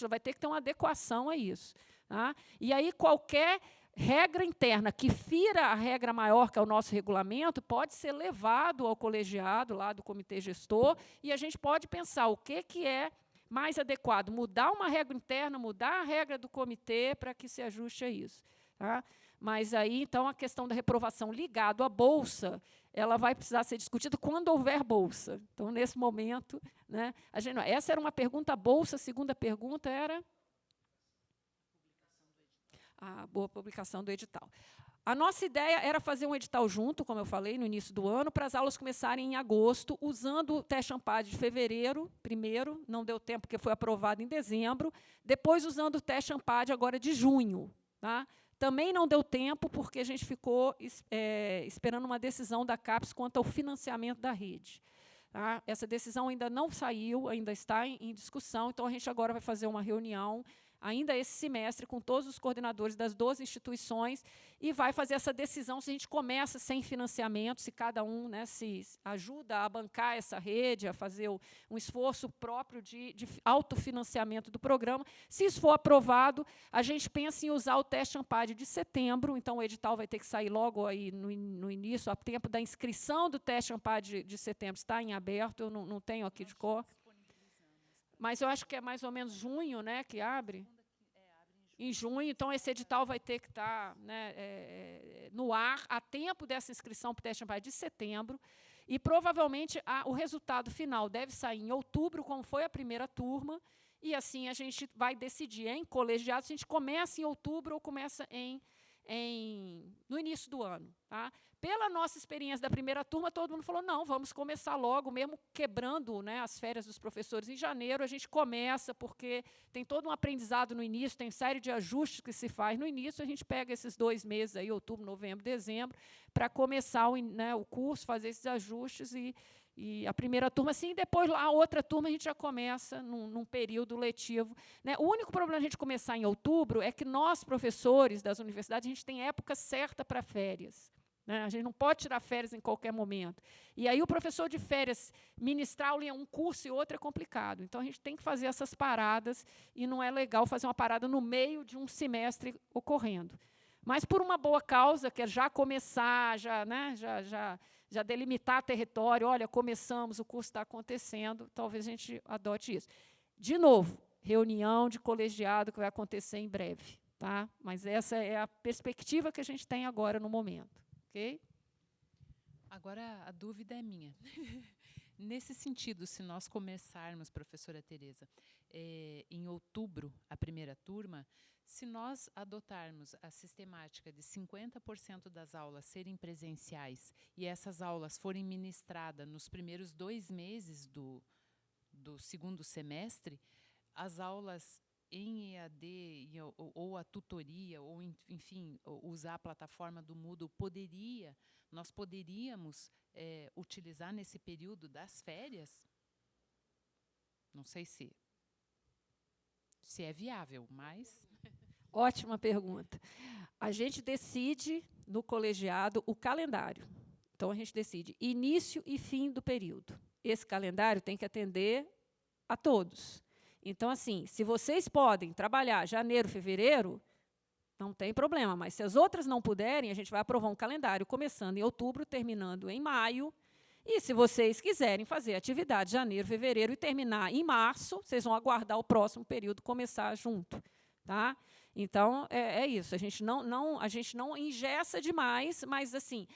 [SPEAKER 3] vai ter que ter uma adequação a isso. Tá? E aí, qualquer regra interna que fira a regra maior, que é o nosso regulamento, pode ser levado ao colegiado, lá do comitê gestor, e a gente pode pensar o que é mais adequado, mudar uma regra interna, mudar a regra do comitê para que se ajuste a isso. Tá? Mas aí, então, a questão da reprovação ligado à bolsa, ela vai precisar ser discutida quando houver bolsa. Então, nesse momento, né, essa era uma pergunta, a bolsa, a segunda pergunta era a boa publicação do edital. A nossa ideia era fazer um edital junto, como eu falei, no início do ano, para as aulas começarem em agosto, usando o teste Ampad de fevereiro, primeiro, não deu tempo porque foi aprovado em dezembro, depois usando o teste Ampad agora de junho. Tá? Também não deu tempo porque a gente ficou esperando uma decisão da CAPES quanto ao financiamento da rede. Tá? Essa decisão ainda não saiu, ainda está em discussão, então a gente agora vai fazer uma reunião ainda esse semestre, com todos os coordenadores das 12 instituições, e vai fazer essa decisão se a gente começa sem financiamento, se cada um, né, se ajuda a bancar essa rede, a fazer um esforço próprio de autofinanciamento do programa. Se isso for aprovado, a gente pensa em usar o teste Ampad de setembro, então o edital vai ter que sair logo aí no início, a tempo da inscrição do teste Ampad de setembro, está em aberto, eu não tenho aqui de cor. Mas eu acho que é mais ou menos junho, né, que abre. Em junho, então esse edital vai ter que estar, né, no ar a tempo dessa inscrição para o teste Ampad de setembro. E provavelmente o resultado final deve sair em outubro, como foi a primeira turma, e assim a gente vai decidir em colegiado se a gente começa em outubro ou começa no início do ano. Tá? Pela nossa experiência da primeira turma, todo mundo falou, não, vamos começar logo, mesmo quebrando, né, as férias dos professores em janeiro, a gente começa, porque tem todo um aprendizado no início, tem série de ajustes que se faz no início, a gente pega esses 2 meses, aí, outubro, novembro, dezembro, para começar o curso, fazer esses ajustes, e a primeira turma, assim, e depois a outra turma a gente já começa num período letivo. Né? O único problema de a gente começar em outubro é que nós, professores das universidades, a gente tem época certa para férias. Né? A gente não pode tirar férias em qualquer momento. E aí o professor de férias ministrar um curso e outro é complicado. Então, a gente tem que fazer essas paradas, e não é legal fazer uma parada no meio de um semestre ocorrendo. Mas, por uma boa causa, que é já começar, já delimitar território, olha, começamos, o curso está acontecendo, talvez a gente adote isso. De novo, reunião de colegiado que vai acontecer em breve. Tá? Mas essa é a perspectiva que a gente tem agora no momento. Okay?
[SPEAKER 1] Agora, a dúvida é minha. Nesse sentido, se nós começarmos, professora Tereza, em outubro, a primeira turma, se nós adotarmos a sistemática de 50% das aulas serem presenciais e essas aulas forem ministradas nos primeiros 2 meses do segundo semestre, as aulas em EAD ou a tutoria, ou, enfim, usar a plataforma do Moodle, nós poderíamos utilizar nesse período das férias? Não sei se é viável, mas...
[SPEAKER 3] Ótima pergunta. A gente decide, no colegiado, o calendário. Então, a gente decide início e fim do período. Esse calendário tem que atender a todos. Então, assim, se vocês podem trabalhar janeiro, fevereiro, não tem problema, mas se as outras não puderem, a gente vai aprovar um calendário começando em outubro, terminando em maio, e se vocês quiserem fazer atividade janeiro, fevereiro e terminar em março, vocês vão aguardar o próximo período começar junto. Tá? Então, é isso. A gente não engessa demais, mas, assim,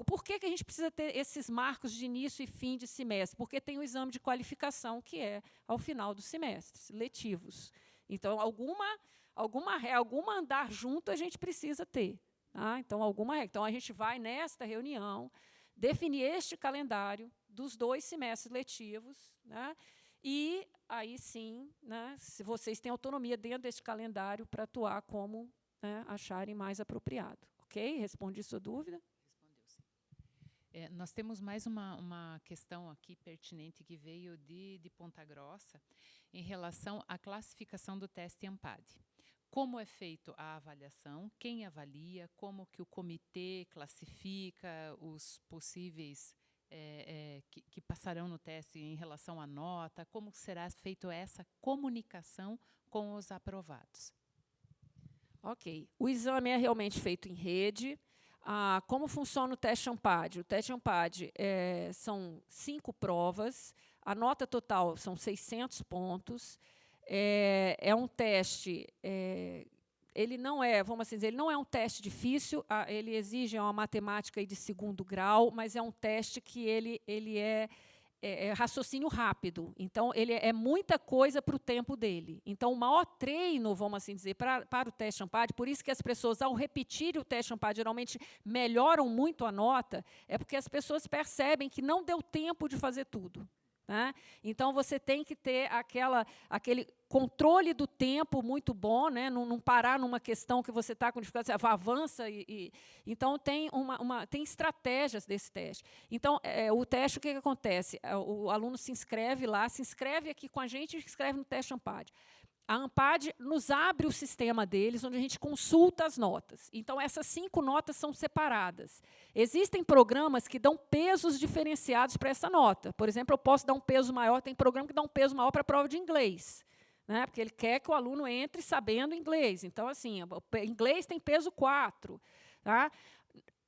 [SPEAKER 3] por que a gente precisa ter esses marcos de início e fim de semestre? Porque tem o exame de qualificação, que é ao final dos semestres, letivos. Então, algum andar junto a gente precisa ter. Tá? Então, alguma regra. Então, a gente vai, nesta reunião, definir este calendário dos 2 semestres letivos, né? E aí sim, né, se vocês têm autonomia dentro desse calendário para atuar como, né, acharem mais apropriado. Ok? Respondi sua dúvida?
[SPEAKER 1] Respondeu, sim. Nós temos mais uma questão aqui pertinente que veio de Ponta Grossa em relação à classificação do teste ANPAD. Como é feito a avaliação, quem avalia, como que o comitê classifica os possíveis que passarão no teste em relação à nota, como será feita essa comunicação com os aprovados?
[SPEAKER 3] Ok. O exame é realmente feito em rede. Como funciona o teste ANPAD? O teste ANPAD são 5 provas, a nota total são 600 pontos. É um teste, ele não é, vamos assim dizer, ele não é um teste difícil, ele exige uma matemática aí de 2º grau, mas é um teste que ele é raciocínio rápido. Então, ele é muita coisa para o tempo dele. Então, o maior treino, vamos assim dizer, para o teste ANPAD, por isso que as pessoas, ao repetirem o teste ANPAD, geralmente melhoram muito a nota, é porque as pessoas percebem que não deu tempo de fazer tudo. Né? Então, você tem que ter aquele controle do tempo muito bom, né? Não parar numa questão que você está com dificuldade, você avança. Então, tem estratégias desse teste. Então, o teste, o que acontece? O aluno se inscreve lá, se inscreve aqui com a gente e se inscreve no teste ANPAD. A ANPAD nos abre o sistema deles, onde a gente consulta as notas. Então, essas 5 notas são separadas. Existem programas que dão pesos diferenciados para essa nota. Por exemplo, eu posso dar um peso maior, tem programa que dá um peso maior para a prova de inglês, né? Porque ele quer que o aluno entre sabendo inglês. Então, assim, inglês tem peso 4. Tá?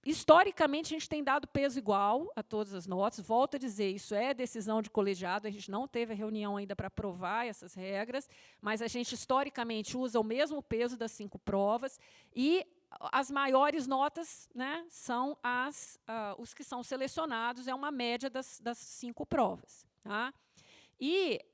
[SPEAKER 3] Historicamente, a gente tem dado peso igual a todas as notas. Volto a dizer, isso é decisão de colegiado, a gente não teve a reunião ainda para aprovar essas regras, mas a gente, historicamente, usa o mesmo peso das 5 provas, e as maiores notas, né, são os que são selecionados, é uma média das 5 provas. Tá? E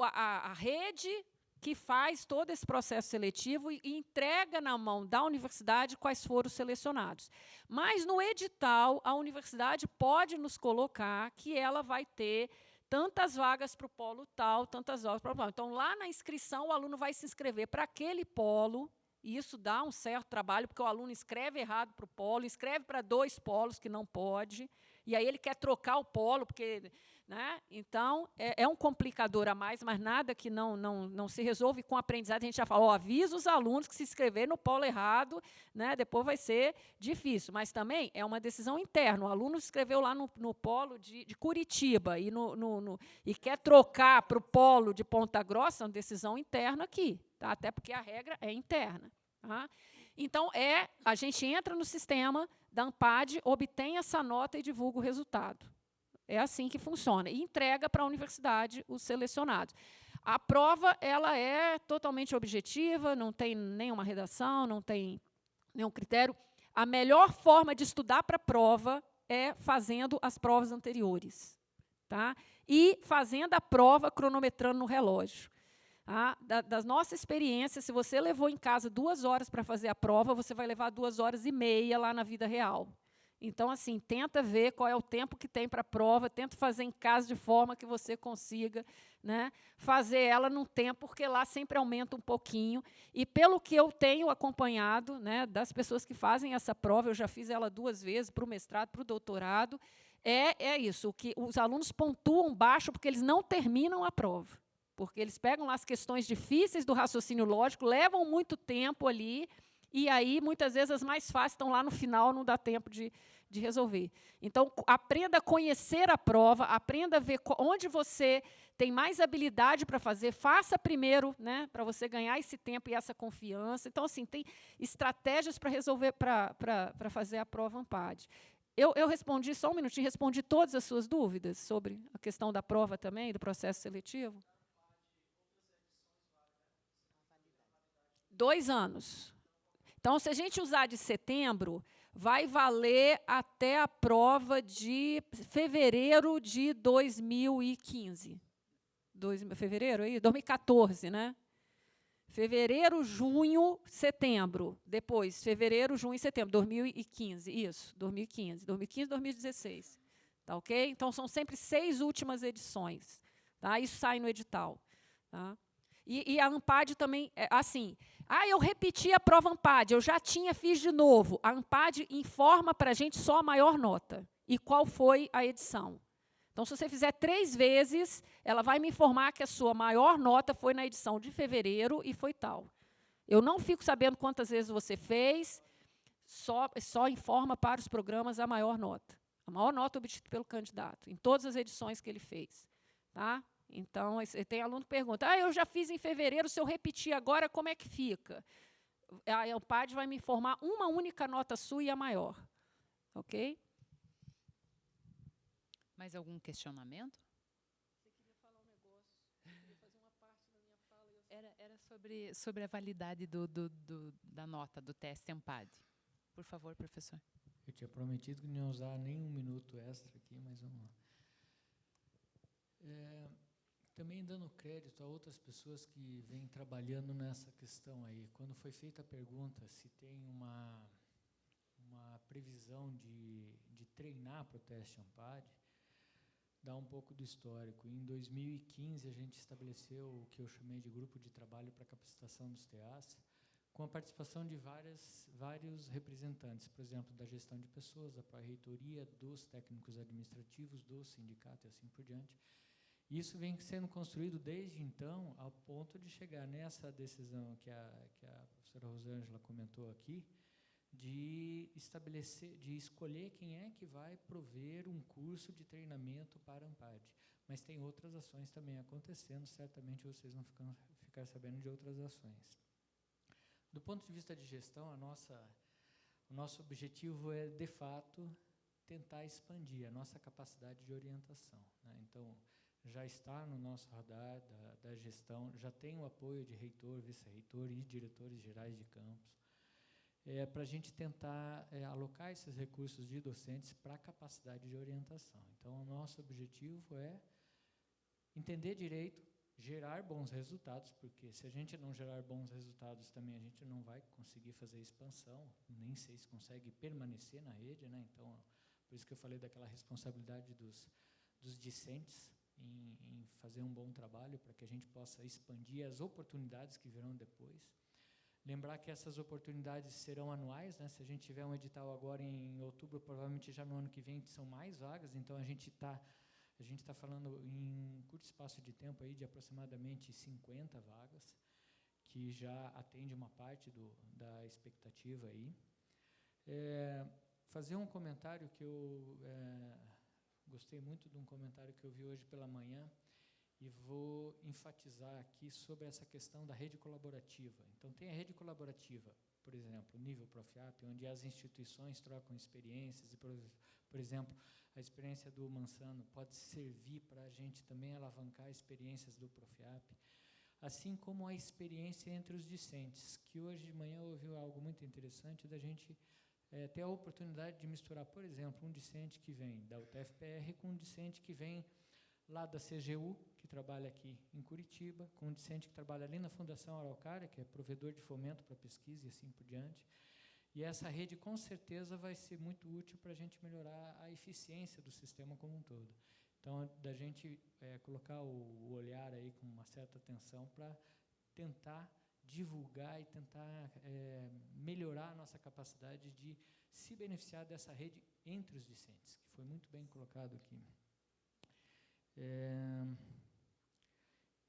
[SPEAKER 3] a rede que faz todo esse processo seletivo e entrega na mão da universidade quais foram selecionados. Mas, no edital, a universidade pode nos colocar que ela vai ter tantas vagas para o polo tal, tantas vagas para o polo. Então, lá na inscrição, o aluno vai se inscrever para aquele polo, e isso dá um certo trabalho, porque o aluno escreve errado para o polo, escreve para 2 polos, que não pode, e aí ele quer trocar o polo, porque... Né? Então, é um complicador a mais, mas nada que não se resolve com aprendizado. A gente já fala, avisa os alunos que se inscrever no polo errado, né? Depois vai ser difícil. Mas também é uma decisão interna. O aluno se inscreveu lá no polo de Curitiba e quer trocar para o polo de Ponta Grossa, é uma decisão interna aqui, tá? Até porque a regra é interna. Tá? Então, a gente entra no sistema da ANPAD, obtém essa nota e divulga o resultado. É assim que funciona. E entrega para a universidade os selecionados. A prova ela é totalmente objetiva, não tem nenhuma redação, não tem nenhum critério. A melhor forma de estudar para a prova é fazendo as provas anteriores. Tá? E fazendo a prova cronometrando no relógio. Tá? Da nossa experiência, se você levou em casa 2 horas para fazer a prova, você vai levar 2 horas e meia lá na vida real. Então, assim, tenta ver qual é o tempo que tem para a prova, tenta fazer em casa de forma que você consiga, né, fazer ela num tempo, porque lá sempre aumenta um pouquinho. E, pelo que eu tenho acompanhado, né, das pessoas que fazem essa prova, eu já fiz ela 2 vezes, para o mestrado, para o doutorado, é isso, que os alunos pontuam baixo porque eles não terminam a prova. Porque eles pegam lá as questões difíceis do raciocínio lógico, levam muito tempo ali, e aí, muitas vezes, as mais fáceis estão lá no final, não dá tempo de resolver. Então, aprenda a conhecer a prova, aprenda a ver onde você tem mais habilidade para fazer, faça primeiro, né, para você ganhar esse tempo e essa confiança. Então, assim, tem estratégias para resolver, para fazer a prova ANPAD. Eu respondi, só um minutinho, respondi todas as suas dúvidas sobre a questão da prova também, do processo seletivo? 2 anos. Então, se a gente usar de setembro, vai valer até a prova de fevereiro de 2015. Fevereiro aí? 2014, né? Fevereiro, junho, setembro. Depois, fevereiro, junho e setembro. 2015, isso. 2015, 2016. Tá ok? Então, são sempre 6 últimas edições. Tá? Isso sai no edital. Tá? E a ANPAD também, assim, eu repeti a prova ANPAD, eu já fiz de novo. A ANPAD informa para a gente só a maior nota e qual foi a edição. Então, se você fizer 3 vezes, ela vai me informar que a sua maior nota foi na edição de fevereiro e foi tal. Eu não fico sabendo quantas vezes você fez, só informa para os programas a maior nota. A maior nota obtida pelo candidato, em todas as edições que ele fez. Tá? Então, tem aluno que pergunta, eu já fiz em fevereiro, se eu repetir agora, como é que fica? A ANPAD vai me informar uma única nota sua e a maior. Ok?
[SPEAKER 1] Mais algum questionamento?
[SPEAKER 3] Você queria falar um negócio, queria fazer uma parte da minha fala.
[SPEAKER 1] Era sobre a validade da nota do teste ANPAD. Por favor, professor.
[SPEAKER 2] Eu tinha prometido que não ia usar nem 1 minuto extra aqui, mas vamos lá. Também dando crédito a outras pessoas que vêm trabalhando nessa questão aí. Quando foi feita a pergunta se tem uma previsão de treinar para o teste ANPAD, dá um pouco do histórico. Em 2015, a gente estabeleceu o que eu chamei de grupo de trabalho para capacitação dos TAs, com a participação de vários representantes, por exemplo, da gestão de pessoas, da pró-reitoria, dos técnicos administrativos, do sindicato e assim por diante. Isso vem sendo construído desde então, ao ponto de chegar nessa decisão que a professora Rosângela comentou aqui, de escolher quem é que vai prover um curso de treinamento para a ANPAD. Mas tem outras ações também acontecendo, certamente vocês vão ficar sabendo de outras ações. Do ponto de vista de gestão, o nosso objetivo é, de fato, tentar expandir a nossa capacidade de orientação. Né? Então, já está no nosso radar da gestão, já tem o apoio de reitor, vice-reitor e diretores gerais de campus, para a gente tentar alocar esses recursos de docentes para a capacidade de orientação. Então, o nosso objetivo é entender direito, gerar bons resultados, porque se a gente não gerar bons resultados também a gente não vai conseguir fazer expansão, nem sei se consegue permanecer na rede, né? Então, por isso que eu falei daquela responsabilidade dos discentes, em fazer um bom trabalho para que a gente possa expandir as oportunidades que virão depois. Lembrar que essas oportunidades serão anuais, né? Se a gente tiver um edital agora em outubro, provavelmente já no ano que vem são mais vagas, então a gente está falando em um curto espaço de tempo aí de aproximadamente 50 vagas, que já atende uma parte da expectativa aí. Fazer um comentário que eu... gostei muito de um comentário que eu vi hoje pela manhã e vou enfatizar aqui sobre essa questão da rede colaborativa. Então, tem a rede colaborativa, por exemplo, nível Profiap, onde as instituições trocam experiências e, por exemplo, a experiência do Mansano pode servir para a gente também alavancar experiências do Profiap, assim como a experiência entre os discentes, que hoje de manhã ouviu algo muito interessante da gente ter a oportunidade de misturar, por exemplo, um discente que vem da UTFPR com um discente que vem lá da CGU, que trabalha aqui em Curitiba, com um discente que trabalha ali na Fundação Araucária, que é provedor de fomento para pesquisa e assim por diante. E essa rede, com certeza, vai ser muito útil para a gente melhorar a eficiência do sistema como um todo. Então, da gente colocar o olhar aí com uma certa atenção para tentar divulgar e tentar melhorar a nossa capacidade de se beneficiar dessa rede entre os discentes, que foi muito bem colocado aqui.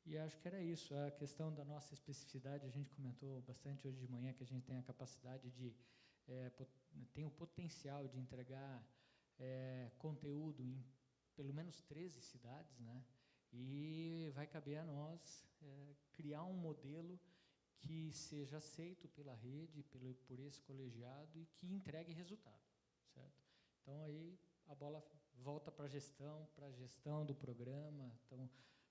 [SPEAKER 2] E acho que era isso. A questão da nossa especificidade, a gente comentou bastante hoje de manhã, que a gente tem a capacidade de, tem o potencial de entregar conteúdo em pelo menos 13 cidades, né? E vai caber a nós criar um modelo que seja aceito pela rede, por esse colegiado e que entregue resultado, certo? Então, aí a bola volta para a gestão do programa. Então,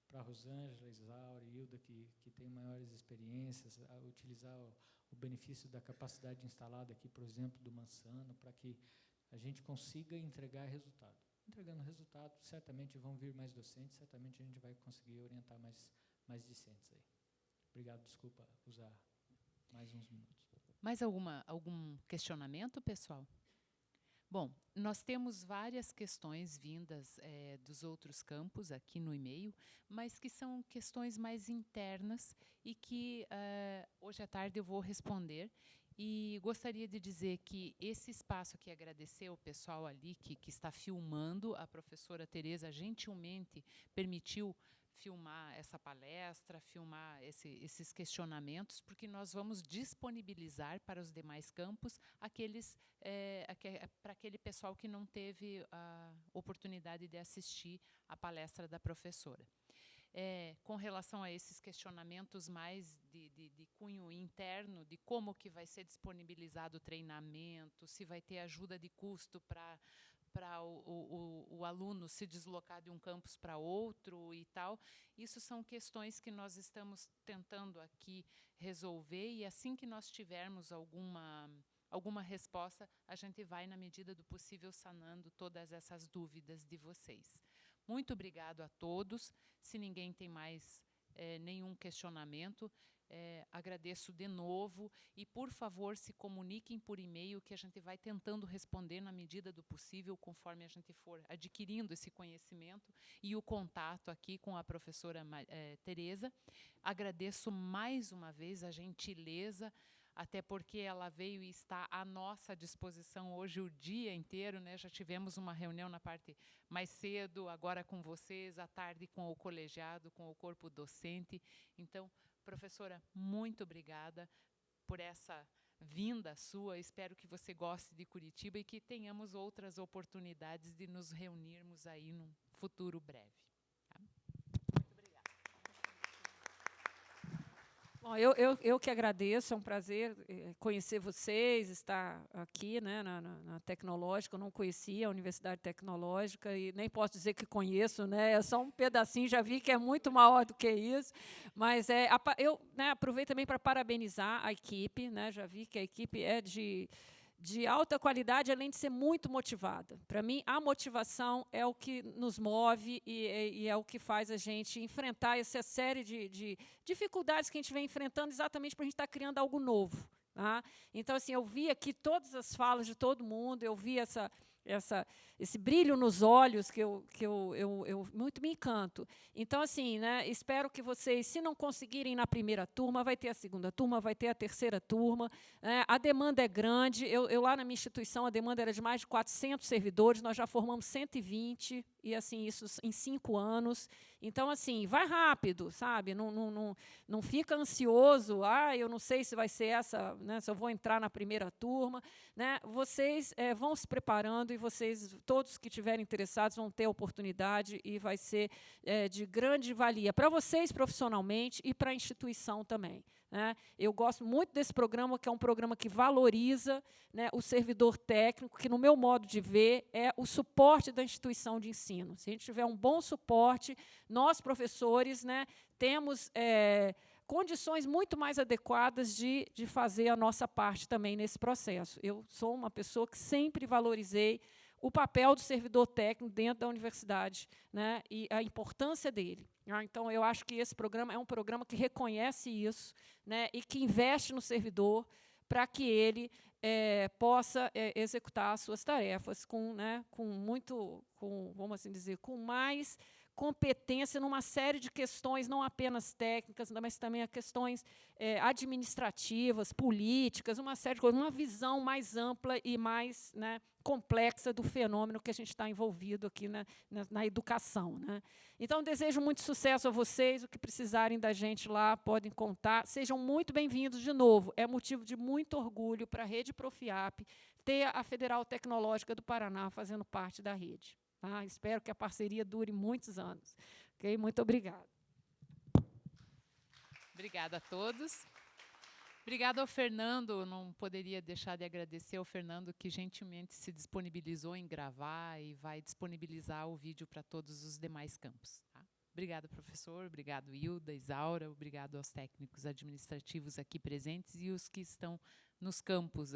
[SPEAKER 2] para a Rosângela, Isaura e Hilda, que têm maiores experiências, a utilizar o benefício da capacidade instalada aqui, por exemplo, do Mansano, para que a gente consiga entregar resultado. Entregando resultado, certamente vão vir mais docentes, certamente a gente vai conseguir orientar mais discentes aí. Obrigado, desculpa usar mais uns minutos.
[SPEAKER 1] Mais algum questionamento, pessoal? Bom, nós temos várias questões vindas dos outros campos aqui no e-mail, mas que são questões mais internas e que hoje à tarde eu vou responder. E gostaria de dizer que esse espaço aqui, agradecer ao pessoal ali que está filmando, a professora Tereza gentilmente permitiu filmar essa palestra, filmar esses questionamentos, porque nós vamos disponibilizar para os demais campos para aquele pessoal que não teve a oportunidade de assistir a palestra da professora. Com relação a esses questionamentos mais de cunho interno, de como que vai ser disponibilizado o treinamento, se vai ter ajuda de custo para o aluno se deslocar de um campus para outro e tal. Isso são questões que nós estamos tentando aqui resolver, e assim que nós tivermos alguma resposta, a gente vai, na medida do possível, sanando todas essas dúvidas de vocês. Muito obrigado a todos. Se ninguém tem mais nenhum questionamento, agradeço de novo e, por favor, se comuniquem por e-mail, que a gente vai tentando responder na medida do possível, conforme a gente for adquirindo esse conhecimento e o contato aqui com a professora Tereza. Agradeço mais uma vez a gentileza, até porque ela veio e está à nossa disposição hoje o dia inteiro, né? Já tivemos uma reunião na parte mais cedo, agora com vocês, à tarde com o colegiado, com o corpo docente. Então, professora, muito obrigada por essa vinda sua. Espero que você goste de Curitiba e que tenhamos outras oportunidades de nos reunirmos aí num futuro breve. Tá? Muito obrigada.
[SPEAKER 3] Bom, eu que agradeço, é um prazer conhecer vocês, estar aqui, né, na Tecnológica. Eu não conhecia a Universidade Tecnológica e nem posso dizer que conheço, né, é só um pedacinho, já vi que é muito maior do que isso, mas eu, né, aproveito também para parabenizar a equipe, né, já vi que a equipe é de alta qualidade, além de ser muito motivada. Para mim, a motivação é o que nos move e é o que faz a gente enfrentar essa série de dificuldades que a gente vem enfrentando, exatamente para a gente estar criando algo novo. Tá? Então, assim, eu vi aqui todas as falas de todo mundo, eu vi esse brilho nos olhos que eu muito me encanto. Então, assim, né, espero que vocês, se não conseguirem na primeira turma, vai ter a segunda turma, vai ter a terceira turma. A demanda é grande. Eu lá na minha instituição, a demanda era de mais de 400 servidores, nós já formamos 120, e assim, isso em 5 anos. Então, assim, vai rápido, sabe? Não fica ansioso, eu não sei se vai ser essa, né, se eu vou entrar na primeira turma. Né? Vocês vão se preparando e vocês, todos que estiverem interessados, vão ter a oportunidade e vai ser de grande valia para vocês profissionalmente e para a instituição também. Né? Eu gosto muito desse programa, que é um programa que valoriza, né, o servidor técnico, que, no meu modo de ver, é o suporte da instituição de ensino. Se a gente tiver um bom suporte, nós, professores, né, temos condições muito mais adequadas de fazer a nossa parte também nesse processo. Eu sou uma pessoa que sempre valorizei o papel do servidor técnico dentro da universidade, né, e a importância dele. Então, eu acho que esse programa é um programa que reconhece isso, né, e que investe no servidor para que ele possa executar as suas tarefas vamos assim dizer, com mais competência numa série de questões, não apenas técnicas, mas também questões administrativas, políticas, uma série de coisas, uma visão mais ampla e mais, né, complexa do fenômeno que a gente está envolvido aqui na educação. Né? Então, desejo muito sucesso a vocês. O que precisarem da gente lá, podem contar. Sejam muito bem-vindos de novo. É motivo de muito orgulho para a Rede Profiap ter a Federal Tecnológica do Paraná fazendo parte da rede. Tá? Espero que a parceria dure muitos anos. Okay? Muito obrigada.
[SPEAKER 1] Obrigada a todos. Obrigada ao Fernando, não poderia deixar de agradecer ao Fernando, que gentilmente se disponibilizou em gravar e vai disponibilizar o vídeo para todos os demais campos. Tá? Obrigado, professor. Obrigado, Hilda, Isaura. Obrigado aos técnicos administrativos aqui presentes e os que estão nos campos,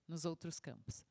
[SPEAKER 1] nos outros campos.